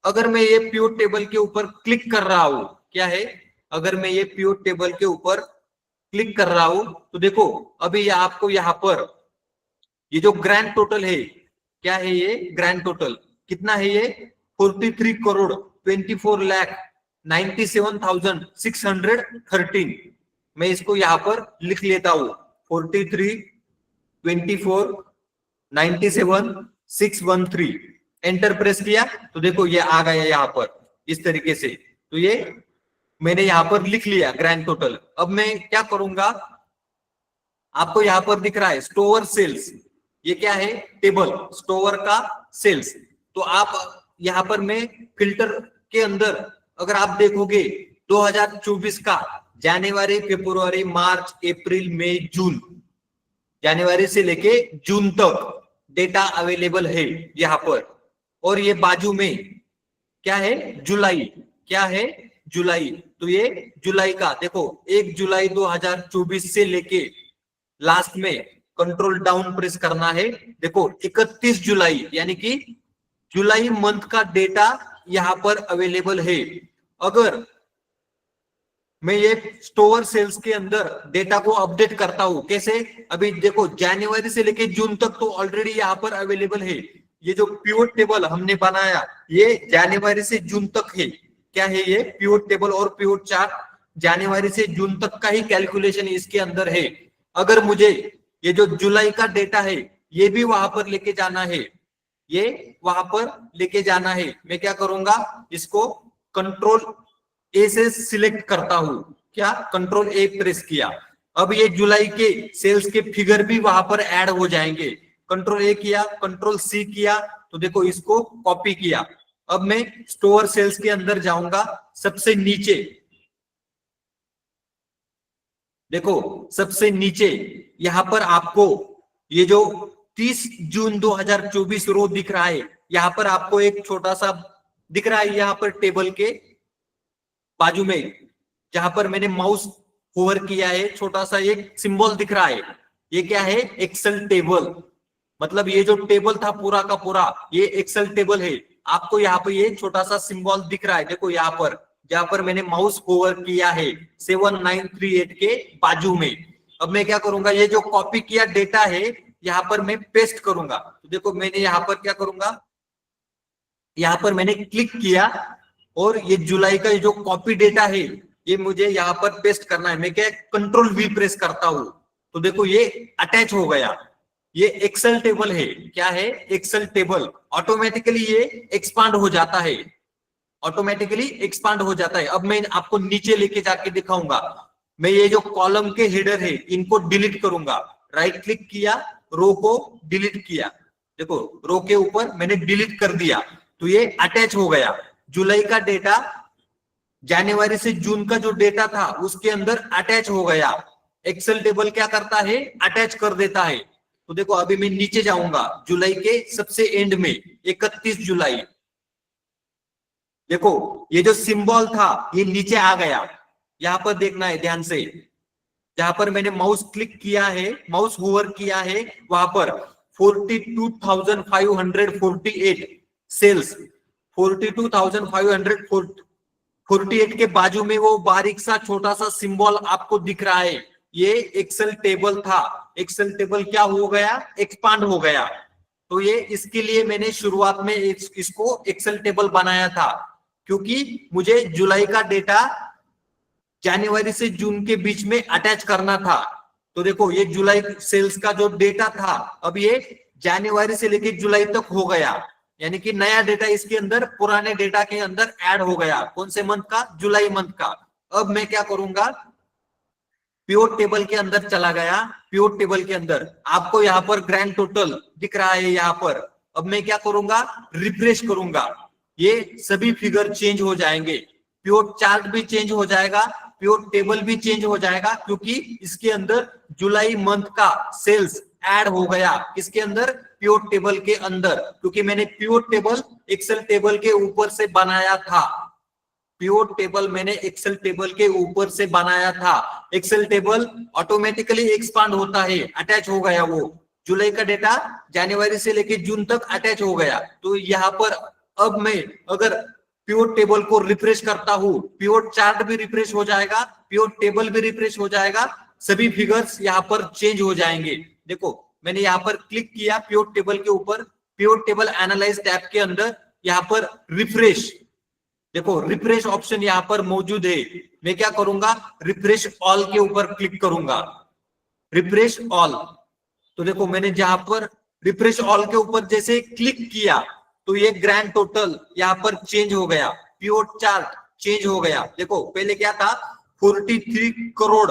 अगर मैं ये पिवट टेबल के ऊपर क्लिक कर रहा हूं, क्या है? अगर मैं ये पिवट टेबल के ऊपर क्लिक कर रहा हूं तो देखो अभी आपको यहाँ पर ये जो ग्रैंड टोटल है, क्या है ये? ग्रैंड टोटल कितना है ये? 43 करोड़ 24 लाख 97,613। मैं इसको यहाँ पर लिख लेता हूं 43 24 97 613। एंटर प्रेस किया तो देखो ये आ गया यहाँ पर इस तरीके से। तो ये मैंने यहाँ पर लिख लिया ग्रैंड टोटल। अब मैं क्या करूंगा, आपको यहाँ पर दिख रहा है स्टोर सेल्स। ये क्या है? टेबल स्टोर का सेल्स। तो आप यहाँ पर मैं फिल्टर के अंदर अगर आप देखोगे 2024 का जनवरी फरवरी मार्च अप्रैल मई जून, जनवरी से लेके जून तक डेटा अवेलेबल है यहाँ पर। और ये बाजू में क्या है? जुलाई। क्या है? जुलाई। तो ये जुलाई का देखो 1 जुलाई 2024 से लेके लास्ट में कंट्रोल डाउन प्रेस करना है, देखो 31 जुलाई यानी कि जुलाई मंथ का डेटा यहाँ पर अवेलेबल है। अगर मैं ये स्टोर सेल्स के अंदर डेटा को अपडेट करता हूं, कैसे? अभी देखो जनवरी से लेके जून तक तो ऑलरेडी यहाँ पर अवेलेबल है। ये जो पिवट टेबल हमने बनाया ये जनवरी से जून तक है। क्या है ये? पिवट टेबल और पिवट चार्ट जनवरी से जून तक का ही कैलकुलेशन इसके अंदर है। अगर मुझे ये जो जुलाई का डेटा है ये भी वहां पर लेके जाना है, ये वहां पर लेके जाना है, मैं क्या करूंगा? इसको कंट्रोल ए से सिलेक्ट करता हूं। क्या? कंट्रोल ए प्रेस किया। अब ये जुलाई के सेल्स के फिगर भी वहां पर ऐड हो जाएंगे। कंट्रोल ए किया, कंट्रोल सी किया, तो देखो इसको कॉपी किया। अब मैं स्टोर सेल्स के अंदर जाऊंगा, सबसे नीचे देखो सबसे नीचे यहाँ पर आपको ये जो 30 जून 2024 रो दिख रहा है, यहाँ पर आपको एक छोटा सा दिख रहा है, यहाँ पर टेबल के बाजू में जहां पर मैंने माउस होवर किया है, छोटा सा एक सिंबल दिख रहा है। ये क्या है? Excel table. मतलब ये जो टेबल था पूरा का पूरा ये एक्सेल टेबल है। आपको यहाँ पर ये छोटा सा सिंबल दिख रहा है, देखो यहाँ पर जहां पर मैंने माउस होवर किया है 7938 के बाजू में। अब मैं क्या करूंगा, ये जो कॉपी किया डेटा है यहाँ पर मैं पेस्ट करूंगा। तो देखो मैंने यहाँ पर क्या करूंगा, यहाँ पर मैंने क्लिक किया और ये जुलाई का जो कॉपी डेटा है ये मुझे यहाँ पर पेस्ट करना है। मैं क्या कंट्रोल वी प्रेस करता हूं तो देखो ये अटैच हो गया। ये एक्सेल टेबल है। क्या है? Excel table. ऑटोमेटिकली ये एक्सपांड हो जाता है, ऑटोमेटिकली एक्सपांड हो जाता है। अब मैं आपको नीचे लेके जाके दिखाऊंगा। मैं ये जो कॉलम के हेडर है इनको डिलीट करूंगा। राइट क्लिक किया, रो को डिलीट किया, देखो रो के ऊपर मैंने डिलीट कर दिया तो ये अटैच हो गया। जुलाई का डेटा जनवरी से जून का जो डेटा था उसके अंदर अटैच हो गया। एक्सेल टेबल क्या करता है? अटैच कर देता है। तो देखो अभी मैं नीचे जाऊंगा, जुलाई के सबसे एंड में 31 जुलाई, देखो ये जो सिंबल था ये नीचे आ गया। यहां पर देखना है ध्यान से, जहां पर मैंने माउस क्लिक किया है, माउस होवर किया है, वहां पर 42,548 सेल्स, 42,548 के बाजू में वो बारीक सा छोटा सा सिंबल आपको दिख रहा है। ये एक्सेल टेबल था। एक्सेल टेबल क्या हो गया? एक्सपांड हो गया। तो ये इसके लिए मैंने शुरुआत में इसको एक्सेल टेबल बनाया था, क्योंकि मुझे जुलाई का डेटा जनवरी से जून के बीच में अटैच करना था। तो देखो ये जुलाई सेल्स का जो डेटा था अब ये जनवरी से लेकर जुलाई तक हो गया, यानी कि नया डेटा इसके अंदर पुराने डेटा के अंदर ऐड हो गया। कौन से मंथ का? जुलाई मंथ का। अब मैं क्या करूंगा, पिवोट टेबल के अंदर चला गया। पिवोट टेबल के अंदर आपको यहाँ पर ग्रैंड टोटल दिख रहा है यहाँ पर। अब मैं क्या करूंगा, रिफ्रेश करूंगा, ये सभी फिगर चेंज हो जाएंगे। पिवोट चार्ट भी चेंज हो जाएगा, पिवोट टेबल भी चेंज हो जाएगा, क्योंकि इसके अंदर जुलाई मंथ का सेल्स ऐड हो गया। किसके अंदर? पिवोट टेबल के अंदर, क्योंकि मैंने पिवोट टेबल एक्सेल टेबल के ऊपर से बनाया था। पिवोट टेबल मैंने एक्सेल टेबल के ऊपर से बनाया था। एक्सेल टेबल ऑटोमेटिकली एक्सपांड होता है, अटैच हो गया। वो जुलाई का डेटा जनवरी से लेकर जून तक अटैच हो गया। तो यहाँ पर अब मैं अगर पिवोट टेबल को रिफ्रेश करता हूं, पिवोट चार्ट भी रिफ्रेश हो जाएगा, पिवोट टेबल भी रिफ्रेश हो जाएगा, सभी फिगर्स यहाँ पर चेंज हो जाएंगे। देखो मैंने यहाँ पर क्लिक किया पिवोट टेबल के ऊपर, पिवोट टेबल एनालाइज टैब के अंदर यहाँ पर रिफ्रेश, देखो रिफ्रेश ऑप्शन यहाँ पर मौजूद है। मैं क्या करूंगा, रिफ्रेश ऑल के ऊपर क्लिक करूंगा, रिफ्रेश ऑल। तो देखो मैंने जहां पर रिफ्रेश ऑल के ऊपर जैसे क्लिक किया तो ये ग्रैंड टोटल यहाँ पर चेंज हो गया, पिवोट चार्ट चेंज हो गया। देखो पहले क्या था, 43 करोड़,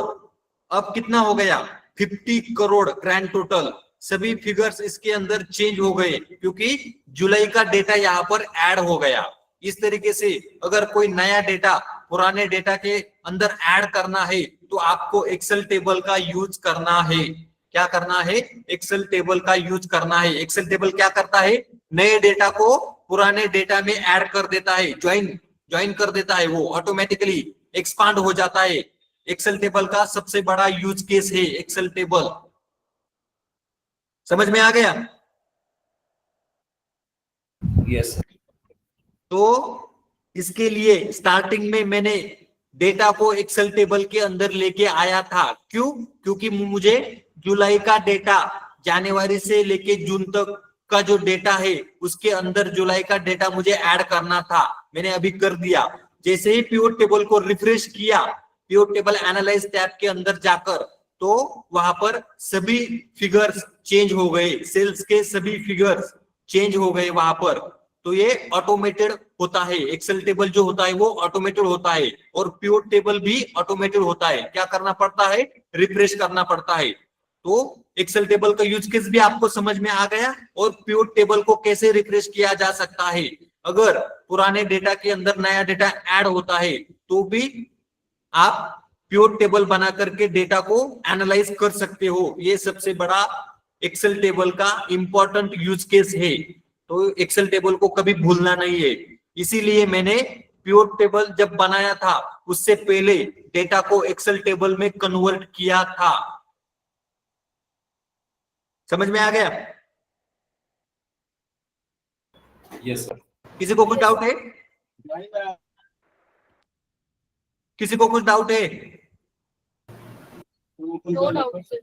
अब कितना हो गया, 50 करोड़ ग्रैंड टोटल। सभी फिगर्स इसके अंदर चेंज हो गए क्योंकि जुलाई का डेटा यहाँ पर ऐड हो गया। इस तरीके से अगर कोई नया डेटा पुराने डेटा के अंदर ऐड करना है तो आपको एक्सेल टेबल का यूज करना है। क्या करना है? एक्सेल टेबल का यूज करना है। एक्सेल टेबल क्या करता है, नए डेटा को पुराने डेटा में ऐड कर देता है, ज्वाइन कर देता है, वो ऑटोमेटिकली एक्सपांड हो जाता है। एक्सेल टेबल का सबसे बड़ा यूज केस है एक्सेल टेबल। समझ में आ गया? Yes sir. तो इसके लिए स्टार्टिंग में मैंने डेटा को एक्सेल टेबल के अंदर लेके आया था। क्यों? क्योंकि मुझे जुलाई का डेटा जनवरी से लेके जून तक का जो डेटा है उसके अंदर जुलाई का डेटा मुझे ऐड करना था। मैंने अभी कर दिया। जैसे ही पिवोट टेबल को रिफ्रेश किया, पिवोट टेबल एनालाइज टैब के अंदर जाकर, तो वहां पर सभी फिगर्स चेंज हो गए, सेल्स के सभी फिगर्स चेंज हो गए वहां पर। तो ये ऑटोमेटेड होता है, एक्सेल टेबल जो होता है वो ऑटोमेटेड होता है और पिवोट टेबल भी ऑटोमेटेड होता है। क्या करना पड़ता है? रिफ्रेश करना पड़ता है। तो एक्सेल टेबल का यूज केस भी आपको समझ में आ गया और पिवोट टेबल को कैसे रिफ्रेश किया जा सकता है। अगर पुराने डेटा के अंदर नया डेटा ऐड होता है तो भी आप प्योर टेबल बना करके डेटा को एनालाइज कर सकते हो। ये सबसे बड़ा एक्सेल टेबल का इंपॉर्टेंट यूज केस है। तो एक्सेल टेबल को कभी भूलना नहीं है। इसीलिए मैंने प्योर टेबल जब बनाया था उससे पहले डेटा को एक्सेल टेबल में कन्वर्ट किया था। समझ में आ गया? Yes sir. किसी को कुछ डाउट है? किसी को कुछ डाउट है? No doubt, sir.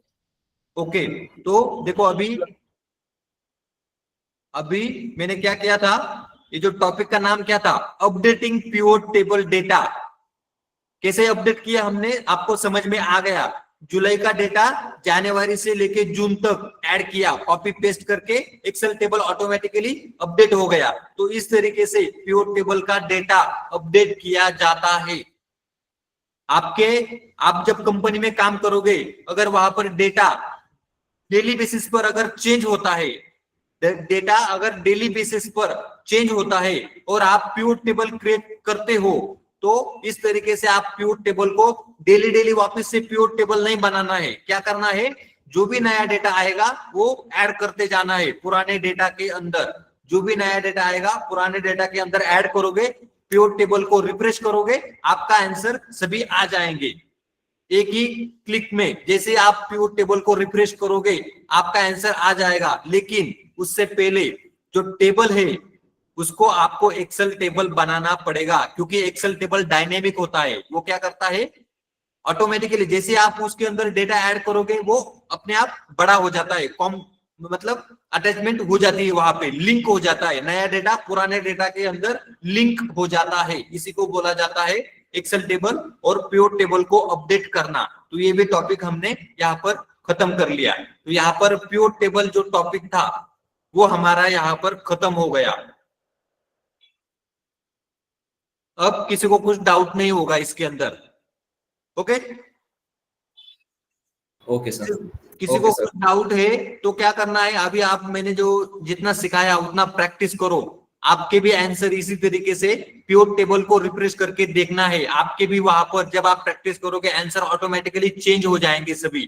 ओके, तो देखो अभी मैंने क्या किया था, ये जो टॉपिक का नाम क्या था, अपडेटिंग प्योर टेबल डेटा। कैसे अपडेट किया हमने, आपको समझ में आ गया। जुलाई का डेटा जनवरी से लेके जून तक ऐड किया, कॉपी पेस्ट करके एक्सेल टेबल ऑटोमेटिकली अपडेट हो गया। तो इस तरीके से प्योर टेबल का डेटा अपडेट किया जाता है। आप जब कंपनी में काम करोगे, अगर वहां पर डेटा डेली बेसिस पर अगर चेंज होता है, डेटा अगर डेली बेसिस पर चेंज होता है और आप प्योर टेबल क्रिएट करते हो, तो इस तरीके से आप प्योर टेबल को डेली वापस से प्योर टेबल नहीं बनाना है। क्या करना है, जो भी नया डेटा आएगा वो ऐड करते जाना है पुराने डेटा के अंदर। जो भी नया डेटा आएगा पुराने डेटा के अंदर ऐड करोगे, प्योर टेबल को रिफ्रेश करोगे, आपका आंसर सभी आ जाएंगे एक ही क्लिक में। जैसे आप प्योर टेबल को रिफ्रेश करोगे आपका आंसर आ जाएगा। लेकिन उससे पहले जो टेबल है उसको आपको एक्सेल टेबल बनाना पड़ेगा, क्योंकि एक्सेल टेबल डायनेमिक होता है। वो क्या करता है, ऑटोमेटिकली जैसे आप उसके अंदर डेटा ऐड करोगे वो अपने आप बड़ा हो जाता है, मतलब अटैचमेंट हो जाती है, वहां पे लिंक हो जाता है। नया डेटा पुराने डेटा के अंदर लिंक हो जाता है। इसी को बोला जाता है एक्सेल टेबल और प्योर टेबल को अपडेट करना। तो ये भी टॉपिक हमने यहाँ पर खत्म कर लिया। तो यहाँ पर प्योर टेबल जो टॉपिक था वो हमारा यहाँ पर खत्म हो गया। अब किसी को कुछ डाउट नहीं होगा इसके अंदर। Okay, okay sir. किसी को कुछ डाउट है तो क्या करना है, अभी आप मैंने जो जितना सिखाया उतना प्रैक्टिस करो। आपके भी आंसर इसी तरीके से प्योर टेबल को रिफ्रेश करके देखना है। आपके भी वहां पर जब आप प्रैक्टिस करोगे आंसर ऑटोमेटिकली चेंज हो जाएंगे सभी।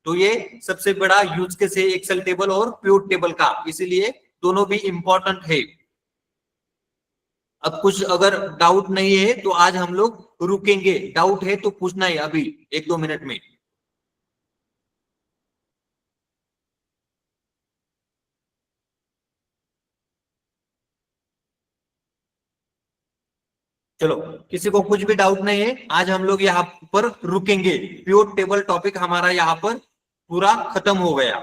तो ये सबसे बड़ा यूज केस है एक्सेल टेबल और प्योर टेबल का, इसीलिए दोनों भी इंपॉर्टेंट है। अब कुछ अगर डाउट नहीं है तो आज हम लोग रुकेंगे। डाउट है तो पूछना है अभी 1-2 मिनट में। चलो, किसी को कुछ भी डाउट नहीं है, आज हम लोग यहाँ पर रुकेंगे। प्योर टेबल टॉपिक हमारा यहाँ पर पूरा खत्म हो गया।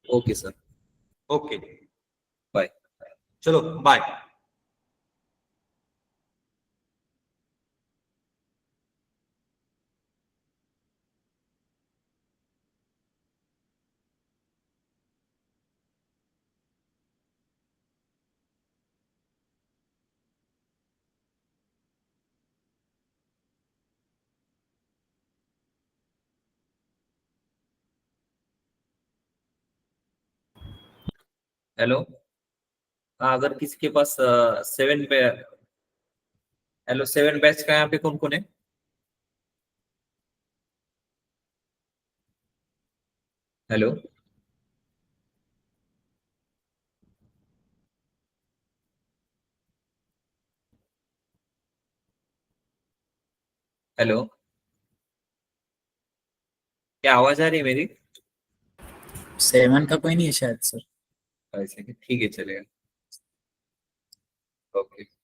Okay sir, okay, bye. चलो बाय। हेलो, हाँ, अगर किसी के पास 7 पे, हेलो 7 बैच का यहाँ पे कौन कौन है? हेलो, हेलो, क्या आवाज आ रही है मेरी? 7 का कोई नहीं है शायद सर। ऐसे कि ठीक है, चलेगा। ओके।